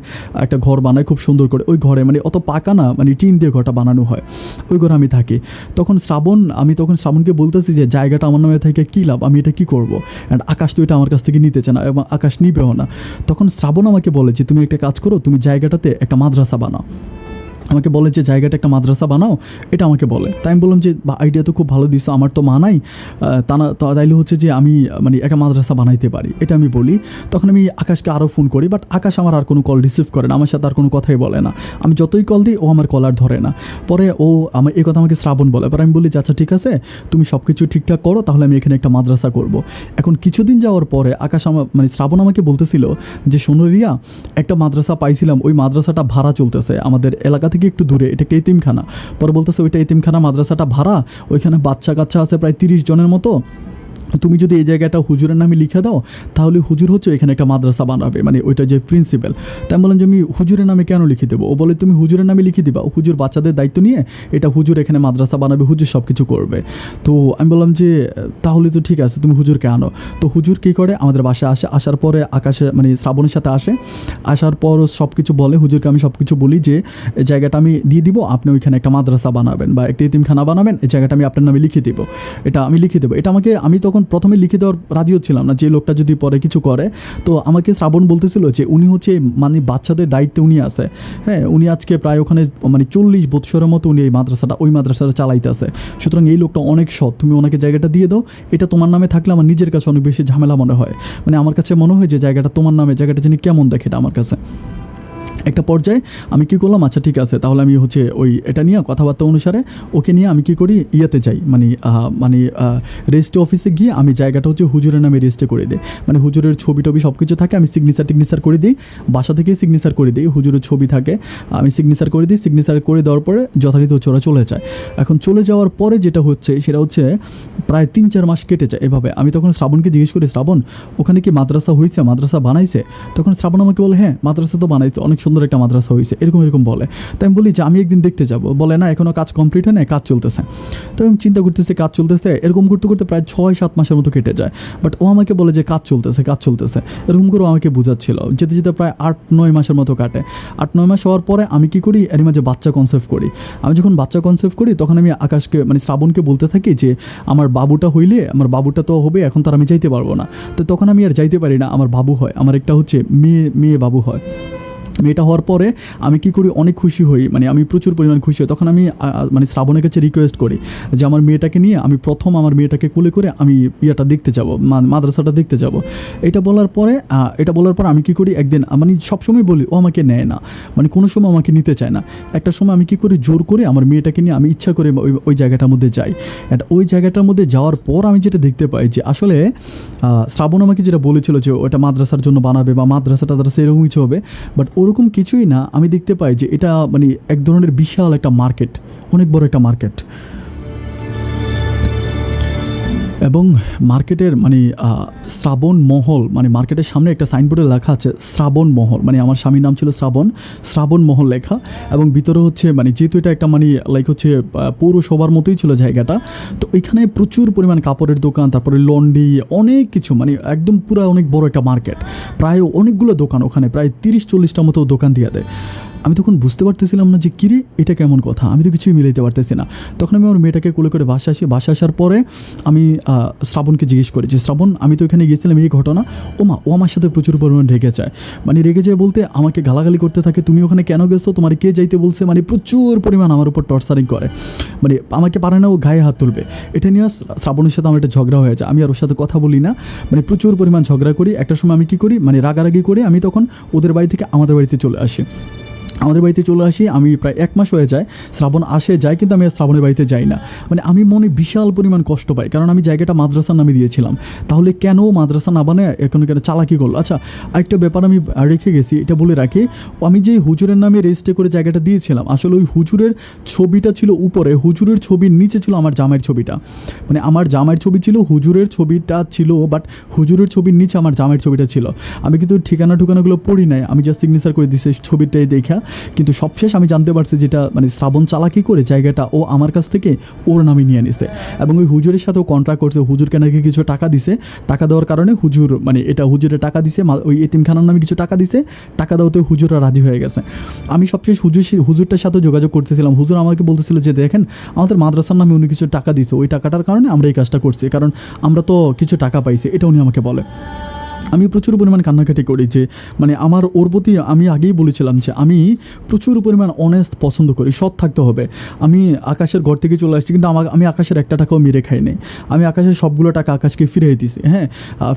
একটা ঘর বানাই খুব সুন্দর করে। ওই ঘরে অত পাকা না, টিন দিয়ে ঘরটা বানানো হয়, ওই ঘরে আমি থাকি। তখন শ্রাবণকে বলতেছি যে জায়গাটা আমার নামে থেকে কী লাভ, আমি এটা কী করবো, অ্যান্ড আকাশ তো এটা আমার কাছ থেকে নিতে চায় না এবং আকাশ নিবেও না। তখন শ্রাবণ আমাকে বলে যে তুমি একটা কাজ করো, তুমি জায়গাটাতে একটা মাদ্রাসা বানাও। আমাকে বলে যে জায়গাটা একটা মাদ্রাসা বানাও, এটা আমাকে বলে। তাই আমি বললাম যে আইডিয়া তো খুব ভালো দিছো, আমার তো মা নাই, তাইলে হচ্ছে যে আমি একটা মাদ্রাসা বানাইতে পারি, এটা আমি বলি। তখন আমি আকাশকে আরও ফোন করি, বাট আকাশ আমার আর কোনো কল রিসিভ করে না, আমার সাথে আর কোনো কথাই বলে না। আমি যতই কল দিই ও আমার কল আর ধরে না। পরে এই কথা আমাকে শ্রাবণ বলে। পরে আমি বলি যে আচ্ছা ঠিক আছে, তুমি সব কিছু ঠিকঠাক করো, তাহলে আমি এখানে একটা মাদ্রাসা করব। এখন কিছুদিন যাওয়ার পরে আকাশ শ্রাবণ আমাকে বলতেছিল যে শোনো রিয়া, একটা মাদ্রাসা পাইছিলাম, ওই মাদ্রাসাটা ভাড়া চলতেছে আমাদের এলাকা থেকে একটু দূরে, এটা একটা এতিমখানা। পরে বলতেছে ওইটা এতিমখানা, মাদ্রাসাটা ভাড়া, ওইখানে বাচ্চা কাচ্চা আছে প্রায় 30 জনের মতো। তুমি যদি এই জায়গাটা হুজুরের নামে লিখে দাও, তাহলে হুজুর হচ্ছে এখানে একটা মাদ্রাসা বানাবে, ওইটা যে প্রিন্সিপাল। তাই আমি বললাম যে আমি হুজুরের নামে কেন লিখে দেবো? ও বলে তুমি হুজুরের নামে লিখে দিবা, হুজুর বাচ্চাদের দায়িত্ব নিয়ে এটা হুজুর এখানে মাদ্রাসা বানাবে, হুজুর সব কিছু করবে। তো আমি বললাম যে তাহলে তো ঠিক আছে, তুমি হুজুরকে আনো। তো হুজুর কী করে, আমাদের বাসায় আসে। আসার পরে আকাশে শ্রাবণের সাথে আসে। আসার পর সব কিছু বলে, হুজুরকে আমি সব কিছু বলি যে এই জায়গাটা আমি দিয়ে দিব, আপনি ওইখানে একটা মাদ্রাসা বানাবেন বা একটা এতিমখানা বানাবেন, এই জায়গাটা আমি আপনার নামে লিখে দেবো, এটা আমি লিখে দেবো। এটা আমি তখন প্রথমে লিখে দেওয়ার রাজি হচ্ছিলাম না, যে লোকটা যদি পরে কিছু করে। তো আমাকে শ্রাবণ বলতেছিল যে উনি হচ্ছে বাচ্চাদের দায়িত্বে উনি আছে, হ্যাঁ, উনি আজকে প্রায় ওখানে 40 বৎসরের মতো উনি ওই মাদ্রাসাটা চালাইতেছে। সুতরাং এই লোকটা অনেক সৎ, তুমি ওনাকে জায়গাটা দিয়ে দাও, এটা তোমার নামে থাকলে আমার নিজের কাছে অনেক বেশি ঝামেলা মনে হয়। আমার কাছে মনে হয় যে জায়গাটা তোমার নামে, জায়গাটা যিনি কেমন দেখে এটা আমার কাছে। একটা পর্যায়ে আমি কী করলাম, আচ্ছা ঠিক আছে, তাহলে আমি এটা নিয়ে কথাবার্তা অনুসারে ওকে নিয়ে আমি কী করি, ইয়েতে যাই, রেজিস্ট্রি অফিসে গিয়ে আমি জায়গাটা হুজুরের নামে রেজিস্ট্রি করে দিই। হুজুরের ছবি টবি সব কিছু থাকে, আমি সিগনেচার করে দিই, বাসা থেকেই সিগনেচার করে দিই, হুজুরের ছবি থাকে, আমি সিগনেচার করে দিই। সিগনেচার করে দেওয়ার পরে যথারীতি ওরা চলে যায়। এখন চলে যাওয়ার পরে যেটা হচ্ছে সেটা হচ্ছে প্রায় 3-4 মাস কেটে যায় এভাবে। আমি তখন শ্রাবণকে জিজ্ঞেস করি, শ্রাবণ ওখানে কি মাদ্রাসা হয়েছে, মাদ্রাসা বানাইছে? তখন শ্রাবণ আমাকে বলে হ্যাঁ, মাদ্রাসা তো বানাইছে, অনেক সুন্দর একটা মাদ্রাসা হয়েছে, এরকম বলে। তো আমি বলি যে আমি একদিন দেখতে যাব। বলে না, এখনও কাজ কমপ্লিট হয় না, কাজ চলতেছে। তো আমি চিন্তা করতেছি, কাজ চলতেছে, এরকম করতে করতে প্রায় 6-7 মাসের মতো কেটে যায়। বাট ও আমাকে বলে যে কাজ চলতেছে, এরকম করে আমাকে বোঝাচ্ছিল। যেতে যেতে প্রায় 8-9 মাসের মতো কাটে। 8-9 মাস হওয়ার পরে আমি কি করি, এর মাঝে বাচ্চা কনসেপ্ট করি। আমি যখন বাচ্চা কনসেপ্ট করি তখন আমি আকাশকে শ্রাবণকে বলতে থাকি যে আমার বাবুটা তো হবে, এখন তো আর আমি যাইতে পারবো না। তো তখন আমি আর যাইতে পারি না, আমার বাবু হয়, আমার একটা হচ্ছে মেয়ে বাবু হয়। মেয়েটা হওয়ার পরে আমি কি করি, অনেক খুশি হই, মানে আমি প্রচুর পরিমাণ খুশি হই। তখন আমি মানে শ্রাবণের কাছে রিকোয়েস্ট করি যে আমার মেয়েটাকে নিয়ে আমি প্রথম আমার মেয়েটাকে কোলে করে আমি ইয়েটা দেখতে যাব, মাদ্রাসাটা দেখতে যাব। এটা বলার পর আমি কি করি, একদিন মানে সবসময় বলি ও আমাকে নেয় না, মানে কোনো সময় আমাকে নিতে চায় না। একটা সময় আমি কি করি, জোর করে আমার মেয়েটাকে নিয়ে আমি ইচ্ছা করে ওই জায়গাটার মধ্যে যাই। অ্যান্ড ওই জায়গাটার মধ্যে যাওয়ার পর আমি যেটা দেখতে পাই যে আসলে শ্রাবণ আমাকে যেটা বলেছিল যে ওটা মাদ্রাসার জন্য বানাবে বা মাদ্রাসাটা এরকম কিছু হবে, বাট ওরকম কিছুই না। আমি দেখতে পাই যে এটা মানে এক ধরনের বিশাল একটা মার্কেট, অনেক বড় একটা মার্কেট। এবং মার্কেটের মানে শ্রাবণ মহল, মানে মার্কেটের সামনে একটা সাইনবোর্ডে লেখা আছে শ্রাবণ মহল, মানে আমার স্বামীর নাম ছিল শ্রাবণ মহল লেখা। এবং ভিতরে হচ্ছে মানে যেহেতু এটা একটা মানে লাইক হচ্ছে পৌরসভার মতোই ছিল জায়গাটা, তো এখানে প্রচুর পরিমাণ কাপড়ের দোকান, তারপরে লন্ড্রি, অনেক কিছু, মানে একদম পুরো অনেক বড় একটা মার্কেট। প্রায় অনেকগুলো দোকান, ওখানে প্রায় 30-40টা মতো দোকান দিয়ে দেয়। আমি তখন বুঝতে পারতেছিলাম না যে কিরে এটা কেমন কথা, আমি তো কিছুই মিলাইতে পারতেছি না। তখন আমি আমার মেয়েটাকে কোলে করে বাসা আসার পরে আমি শ্রাবণকে জিজ্ঞেস করি যে শ্রাবণ, আমি তো এখানে গিয়েছিলাম, এই ঘটনা। ও আমার সাথে প্রচুর পরিমাণ রেগে যায়, মানে রেগে যায় বলতে আমাকে গালাগালি করতে থাকে, তুমি ওখানে কেন গেছো, তোমার কে যাইতে বলছে, মানে প্রচুর পরিমাণ আমার উপর টর্চারিং করে, মানে আমাকে পারে না, ও গায়ে হাত তুলবে। এটা নিয়ে শ্রাবণের সাথে আমার একটা ঝগড়া হয়ে যায়, আমি আর ওর সাথে কথা বলি না, মানে প্রচুর পরিমাণ ঝগড়া করি। একটা সময় আমি কী করি, মানে রাগারাগি করে আমি তখন ওদের বাড়ি থেকে আমাদের বাড়িতে চলে আসি। আমি প্রায় 1 মাস হয়ে যায়, শ্রাবণ যায়, কিন্তু আমি আর শ্রাবণের বাড়িতে যাই না। মানে আমি মনে বিশাল পরিমাণ কষ্ট পাই, কারণ আমি জায়গাটা মাদ্রাসার নামে দিয়েছিলাম, তাহলে কেন মাদ্রাসা না বানায় এখন কেন চালাকি করলো। আচ্ছা, আরেকটা ব্যাপার আমি রেখে গেছি, এটা বলে রাখি, আমি যে হুজুরের নামে রেজিস্ট্রি করে জায়গাটা দিয়েছিলাম, আসলে ওই হুজুরের ছবিটা ছিল উপরে, হুজুরের ছবির নিচে ছিল আমার জামাইয়ের ছবিটা। মানে আমার জামাইয়ের ছবি ছিল, হুজুরের ছবিটা ছিল, বাট হুজুরের ছবির নিচে আমার জামাইয়ের ছবিটা ছিল। আমি কিন্তু ঠিকানাগুলো পড়ি নাই, আমি জাস্ট সিগনেচার করে দিয়েছি ছবিটাই দেখা। কিন্তু সবশেষ আমি জানতে পারছি যেটা মানে শ্রাবণ চালাকি করে জায়গাটা ও আমার কাছ থেকে ওর নামে নিয়ে নিছে, এবং ওই হুজুরের সাথেও কন্ট্রাক্ট করছে, হুজুরকে নাকি কিছু টাকা দিছে, টাকা দেওয়ার কারণে হুজুর মানে এটা হুজুরের টাকা দিছে, ওই এতিমখানার নামে কিছু টাকা দিছে, টাকা দেওয়াতে হুজুররা রাজি হয়ে গেছে। আমি সবশেষ হুজুরটার সাথে যোগাযোগ করতেছিলাম, হুজুর আমাকে বলতেছিল যে দেখেন আমাদের মাদ্রাসার নামে উনি কিছু টাকা দিছে, ওই টাকাটার কারণে আমরা এই কাজটা করছি, কারণ আমরা তো কিছু টাকা পাইছি, এটা উনি আমাকে বলে। আমি প্রচুর পরিমাণ কান্নাকাটি করি যে মানে আমার ওর প্রতি আমি আগেই বলেছিলাম যে আমি প্রচুর পরিমাণ অনেস্ট পছন্দ করি, সৎ থাকতে হবে। আমি আকাশের ঘর থেকে চলে আসছি, কিন্তু আমি আকাশের একটা টাকাও মেরে খাই নাই, আমি আকাশের সবগুলো টাকা আকাশকে ফিরিয়ে দিছি,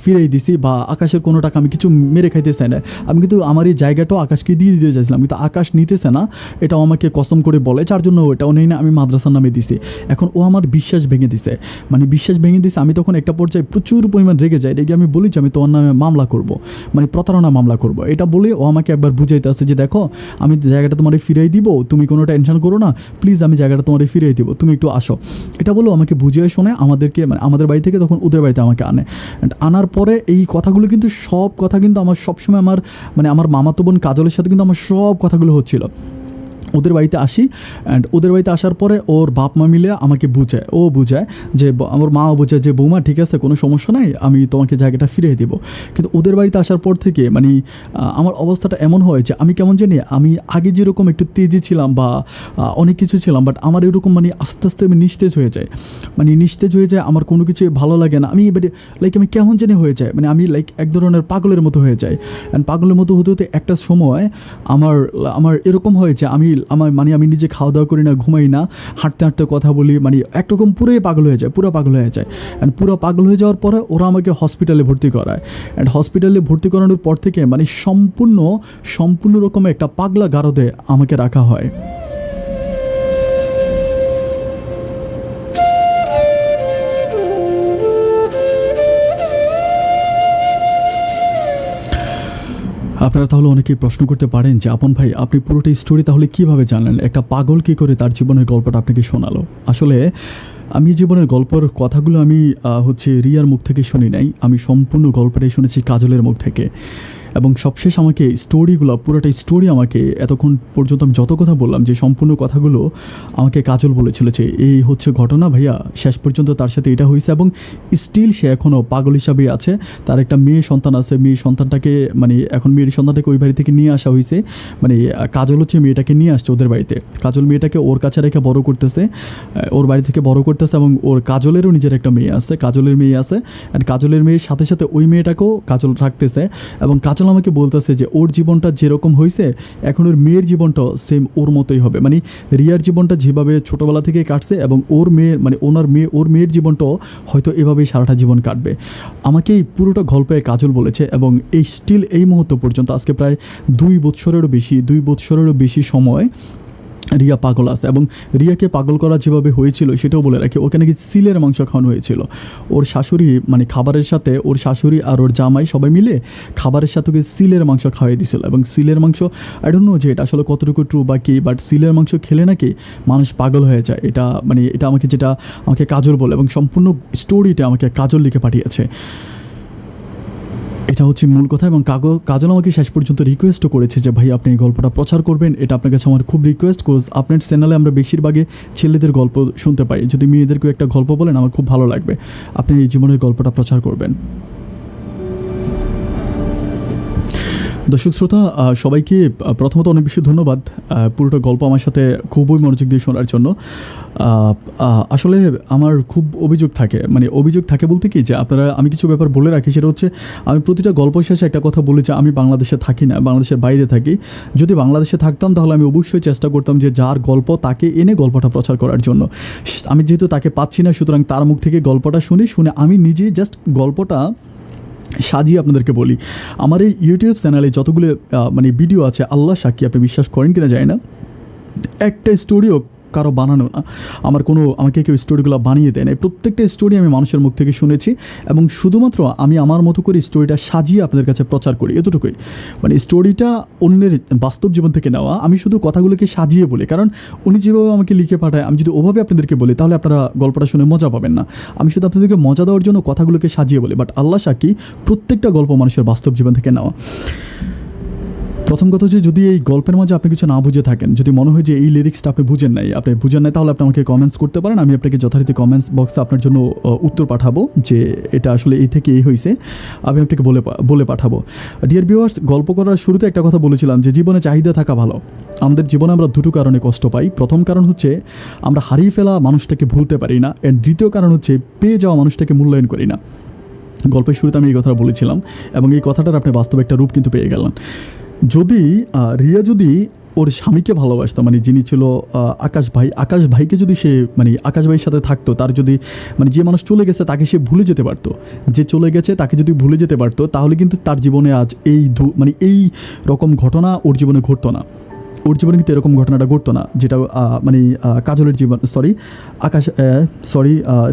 ফিরিয়ে দিছি, বা আকাশের কোনো টাকা আমি কিছু মেরে খাইতে চাই না। আমি কিন্তু আমার এই জায়গাটাও আকাশকে দিয়ে দিতে চাইছিলাম, কিন্তু আকাশ নিতেছে না, এটাও আমাকে কসম করে বলে, যার জন্য ওটাও নেই না, আমি মাদ্রাসার নামে দিছি। এখন ও আমার বিশ্বাস ভেঙে দিছে, মানে বিশ্বাস ভেঙে দিছে। আমি তখন একটা পর্যায়ে প্রচুর পরিমাণ রেগে যাই, রেগে আমি বলি যে আমি তোমার নামে মামলা করব, মানে প্রতারণা মামলা করব। এটা বলে ও আমাকে একবার বুঝাইতে আসছে যে দেখো আমি জায়গাটা তোমার ফিরিয়ে দিব, তুমি কোনো টেনশন করো না, প্লিজ আমি জায়গাটা তোমার ফিরিয়ে দিব, তুমি একটু আসো। এটা বলেও আমাকে বুঝিয়ে শোনে আমাদেরকে, মানে আমাদের বাড়ি থেকে তখন ওদের বাড়িতে আমাকে আনে। আনার পরে এই কথাগুলো কিন্তু সব কথা কিন্তু আমার সবসময় আমার মামাতো বোন কাজলের সাথে কিন্তু আমার সব কথাগুলো হচ্ছিল। ওদের বাড়িতে আসি, অ্যান্ড ওদের বাড়িতে আসার পরে ওর বাপ মা মিলে আমাকে বুঝায় যে আমার মাও বোঝায় যে বৌমা ঠিক আছে, কোনো সমস্যা নাই, আমি তোমাকে জায়গাটা ফিরিয়ে দেবো। কিন্তু ওদের বাড়িতে আসার পর থেকে মানে আমার অবস্থাটা এমন হয় যে আমি কেমন জানি, আমি আগে যেরকম একটু তেজি ছিলাম বা অনেক কিছু ছিলাম, বাট আমার এরকম মানে আস্তে আস্তে আমি নিস্তেজ হয়ে যায়, আমার কোনো কিছু ভালো লাগে না, আমি কেমন জানি হয়ে যায়, মানে আমি এক ধরনের পাগলের মতো হয়ে যাই। অ্যান্ড পাগলের মতো হতে হতে একটা সময় আমার এরকম হয়েছে, আমি নিজে খাওয়া দাওয়া করি না, ঘুমাই না, হাঁটতে হাঁটতে কথা বলি, মানে একরকম পুরো পাগল হয়ে যায়। অ্যান্ড পুরো পাগল হয়ে যাওয়ার পরে ওরা আমাকে হসপিটালে ভর্তি করায়। অ্যান্ড হসপিটালে ভর্তি করানোর পর থেকে মানে সম্পূর্ণ রকমের একটা পাগলা গারদে আমাকে রাখা হয়। আপনারা তাহলে অনেকেই প্রশ্ন করতে পারেন যে আপন ভাই আপনি পুরোটা স্টোরি তাহলে কীভাবে জানলেন, একটা পাগল কী করে তার জীবনের গল্পটা আপনাকে শোনালো। আসলে আমি জীবনের গল্পের কথাগুলো আমি রিয়ার মুখ থেকে শুনি নাই, আমি সম্পূর্ণ গল্পটাই শুনেছি কাজলের মুখ থেকে। এবং সবশেষ আমাকে পুরোটা স্টোরি আমাকে এতক্ষণ পর্যন্ত আমি যত কথা বললাম যে সম্পূর্ণ কথাগুলো আমাকে কাজল বলেছিল যে এই হচ্ছে ঘটনা ভাইয়া, শেষ পর্যন্ত তার সাথে এটা হয়েছে, এবং স্টিল সে এখনও পাগল হিসাবেই আছে। তার একটা মেয়ে সন্তান আছে, মেয়ের সন্তানটাকে ওই বাড়ি থেকে নিয়ে আসা হয়েছে, মানে কাজল হচ্ছে মেয়েটাকে নিয়ে আসছে ওদের বাড়িতে, কাজল মেয়েটাকে ওর কাছে রেখে বড় করতেছে, ওর বাড়ি থেকে বড় করতেছে। এবং ওর কাজলেরও নিজের একটা মেয়ে আছে, কাজলের মেয়ে আছে, অ্যান্ড কাজলের মেয়ের সাথে সাথে ওই মেয়েটাকেও কাজল রাখতেছে। এবং কাজল আমাকে বলতেছে যে ওর জীবনটা যেরকম হয়েছে এখন ওর মেয়ের জীবনটাও সেম ওর মতোই হবে, মানে রিয়ার জীবনটা যেভাবে ছোটোবেলা থেকে কাটছে এবং ওর মেয়ের মানে ওর মেয়ের জীবনটাও হয়তো এভাবেই সারাটা জীবন কাটবে। আমাকে এই পুরোটা গল্পে কাজল বলেছে এবং এই স্টিল এই মুহূর্ত পর্যন্ত আজকে প্রায় 2 বছরেরও বেশি সময় রিয়া পাগল আছে। এবং রিয়াকে পাগল করা যেভাবে হয়েছিল সেটাও বলে রাখি, ওকে নাকি সিলের মাংস খাওয়ানো হয়েছিল। ওর শাশুড়ি মানে খাবারের সাথে ওর শাশুড়ি আর ওর জামাই সবাই মিলে খাবারের সাথে ওকে সিলের মাংস খাওয়াই দিয়েছিল। এবং সিলের মাংস আই ডোন্ট নো যে এটা আসলে কতটুকু ট্রু বা কি, বাট সিলের মাংস খেলে নাকি মানুষ পাগল হয়ে যায়। এটা মানে এটা আমাকে কাজল বলে এবং সম্পূর্ণ স্টোরিটা আমাকে কাজল লিখে পাঠিয়েছে। এটা হচ্ছে মূল কথা। এবং কাজল আমাকে শেষ পর্যন্ত রিকোয়েস্টও করেছে যে ভাই আপনি এই গল্পটা প্রচার করবেন, এটা আপনার কাছে আমার খুব রিকোয়েস্ট। কোজ আপনার চ্যানেলে আমরা বেশিরভাগই ছেলেদের গল্প শুনতে পাই, যদি মেয়েদেরকেও একটা গল্প বলেন আমার খুব ভালো লাগবে, আপনি এই জীবনের গল্পটা প্রচার করবেন। দর্শক শ্রোতা সবাইকে প্রথমত অনেক বেশি ধন্যবাদ পুরোটা গল্প আমার সাথে খুবই মনোযোগ দিয়ে শোনার জন্য। আসলে আমার খুব অভিযোগ থাকে বলতে কি যে আমি কিছু ব্যাপার বলে রাখি, সেটা হচ্ছে আমি প্রতিটা গল্প শেষে একটা কথা বলি যে আমি বাংলাদেশে থাকি না, বাংলাদেশের বাইরে থাকি। যদি বাংলাদেশে থাকতাম তাহলে আমি অবশ্যই চেষ্টা করতাম যে যার গল্প তাকে এনে গল্পটা প্রচার করার জন্য। আমি যেহেতু তাকে পাচ্ছি না, সুতরাং তার মুখ থেকে গল্পটা শুনে আমি নিজে জাস্ট গল্পটা সাজিয়ে আপনাদেরকে বলি। আমার এই ইউটিউব চ্যানেলে যতগুলো মানে ভিডিও আছে, আল্লাহ সাক্ষী আপনি বিশ্বাস করেন কিনা যায় না, একটা স্টোরিও কারো বানানো না, আমাকে কেউ স্টোরিগুলো বানিয়ে দেয় না। প্রত্যেকটা স্টোরি আমি মানুষের মুখ থেকে শুনেছি এবং শুধুমাত্র আমি আমার মতো করে স্টোরিটা সাজিয়ে আপনাদের কাছে প্রচার করি, এতটুকুই। মানে স্টোরিটা অন্যের বাস্তব জীবন থেকে নেওয়া, আমি শুধু কথাগুলোকে সাজিয়ে বলি। কারণ উনি যেভাবে আমাকে লিখে পাঠায়, আমি যদি ওভাবে আপনাদেরকে বলি তাহলে আপনারা গল্পটা শুনে মজা পাবেন না। আমি শুধু আপনাদেরকে মজা দেওয়ার জন্য কথাগুলোকে সাজিয়ে বলি, বাট আল্লাহ সাক্ষী প্রত্যেকটা গল্প মানুষের বাস্তব জীবন থেকে নেওয়া। প্রথম কথা হচ্ছে, যদি এই গল্পের মাঝে আপনি কিছু না বুঝে থাকেন, যদি মনে হয় যে এই লিরিক্সটা আপনি বুঝেন নাই, তাহলে আপনি আমাকে কমেন্টস করতে পারেন। আমি আপনাকে যথারীতি কমেন্টস বক্সে আপনার জন্য উত্তর পাঠাবো যে এটা আসলে এই থেকে এই হয়েছে, আমি আপনাকে বলে পাঠাবো। ডিয়ার ভিউয়ার্স, গল্প করার শুরুতে একটা কথা বলেছিলাম যে জীবনে চাহিদা থাকা ভালো। আমাদের জীবনে আমরা দুটো কারণে কষ্ট পাই। প্রথম কারণ হচ্ছে আমরা হারিয়ে ফেলা মানুষটাকে ভুলতে পারি না, এর দ্বিতীয় কারণ হচ্ছে পেয়ে যাওয়া মানুষটাকে মূল্যায়ন করি না। গল্পের শুরুতে আমি এই কথাটা বলেছিলাম এবং এই কথাটার আপনি বাস্তবে একটা রূপ কিন্তু পেয়ে গেলেন। রিয়া যদি ওর স্বামীকে ভালোবাসতো, মানে যিনি ছিল আকাশ ভাইকে যদি সে মানে আকাশ ভাইয়ের সাথে থাকতো, তার যদি মানে যে মানুষ চলে গেছে তাকে সে ভুলে যেতে পারতো, যে চলে গেছে তাকে যদি ভুলে যেতে পারতো, তাহলে কিন্তু তার জীবনে আজ এই রকম ঘটনা ওর জীবনে ঘটতো না। ওর জীবনে কিন্তু এরকম ঘটনাটা ঘটতো না, যেটা কাজলের জীবন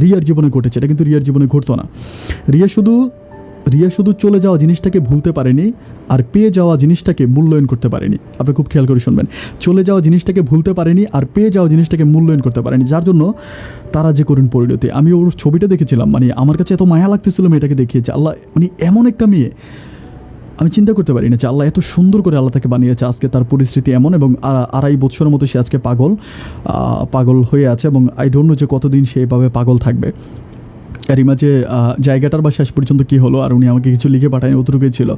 রিয়ার জীবনে ঘটেছে, এটা কিন্তু রিয়ার জীবনে ঘটতো না। রিয়া শুধু চলে যাওয়া জিনিসটাকে ভুলতে পারেনি আর পেয়ে যাওয়া জিনিসটাকে মূল্যায়ন করতে পারেনি। আপনি খুব খেয়াল করে শুনবেন, চলে যাওয়া জিনিসটাকে ভুলতে পারেনি আর পেয়ে যাওয়া জিনিসটাকে মূল্যায়ন করতে পারেনি, যার জন্য তারা যে করুন পরিণতি। আমি ওর ছবিটা দেখেছিলাম, মানে আমার কাছে এত মায়া লাগতেছিল মেয়েটাকে দেখিয়েছে। আল্লাহ মানে এমন একটা মেয়ে আমি চিন্তা করতে পারি না যে আল্লাহ এত সুন্দর করে আল্লাহ তাকে বানিয়েছে। আজকে তার পরিস্থিতি এমন এবং 2.5 বছরের মতো সে আজকে পাগল হয়ে আছে এবং আই ডোন্ট নো যে কতদিন সে এভাবে পাগল থাকবে। এরই মাঝে জায়গাটার বা শেষ পর্যন্ত কী হলো আর উনি আমাকে কিছু লিখে পাঠায়নি, অতটুকুই ছিল।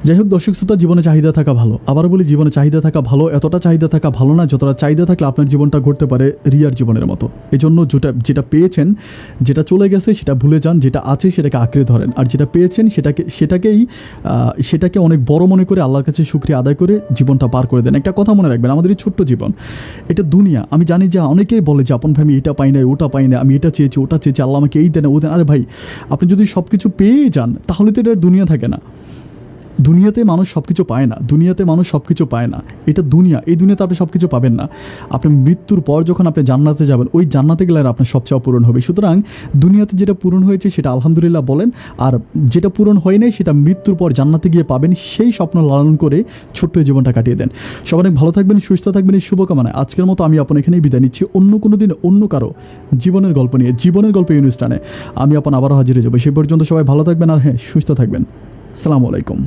যাই হোক দর্শক শ্রোতা, জীবনে চাহিদা থাকা ভালো। আবার বলি, জীবনে চাহিদা থাকা ভালো, এতটা চাহিদা থাকা ভালো না যতটা চাহিদা থাকলে আপনার জীবনটা ঘটতে পারে রিয়ার জীবনের মতো। এই জন্য যেটা পেয়েছেন, যেটা চলে গেছে সেটা ভুলে যান, যেটা আছে সেটাকে আঁকড়ে ধরেন, আর যেটা পেয়েছেন সেটাকে অনেক বড় মনে করে আল্লাহর কাছে শুকরিয়া আদায় করে জীবনটা পার করে দেন। একটা কথা মনে রাখবেন, আমাদের এই ছোট্ট জীবন, এটা দুনিয়া। আমি জানি যে অনেকেই বলে যে আপন ভাই আমি এটা পাই না, ওটা পাই না, আমি এটা চেয়েছি ওটা চেয়েছি, আল্লাহ আমাকে এই দেন ও দেন। আরে ভাই, আপনি যদি সব কিছু পেয়ে যান তাহলে তো এটা দুনিয়া থাকে না। দুনিয়াতে মানুষ সব কিছু পায় না, এটা দুনিয়া। এই দুনিয়াতে আপনি সব কিছু পাবেন না। আপনি মৃত্যুর পর যখন আপনি জান্নাতে যাবেন, ওই জান্নাতে গেলে আপনার সবচেয়ে পূরণ হবে। সুতরাং দুনিয়াতে যেটা পূরণ হয়েছে সেটা আলহামদুলিল্লাহ বলেন, আর যেটা পূরণ হয় নাই সেটা মৃত্যুর পর জান্নাতে গিয়ে পাবেন। সেই স্বপ্ন লালন করে ছোট্ট জীবনটা কাটিয়ে দেন। সবাই অনেক ভালো থাকবেন, সুস্থ থাকবেন, এই শুভকামনায় আজকের মতো আমি এখানেই বিদায় নিচ্ছি। অন্য কোনো দিন অন্য কারো জীবনের গল্প নিয়ে, জীবনের গল্প অনুষ্ঠানে আমি আবারও হাজির হয়ে যাবো। সেই পর্যন্ত সবাই ভালো থাকবেন আর হ্যাঁ, সুস্থ থাকবেন। আসসালামু আলাইকুম।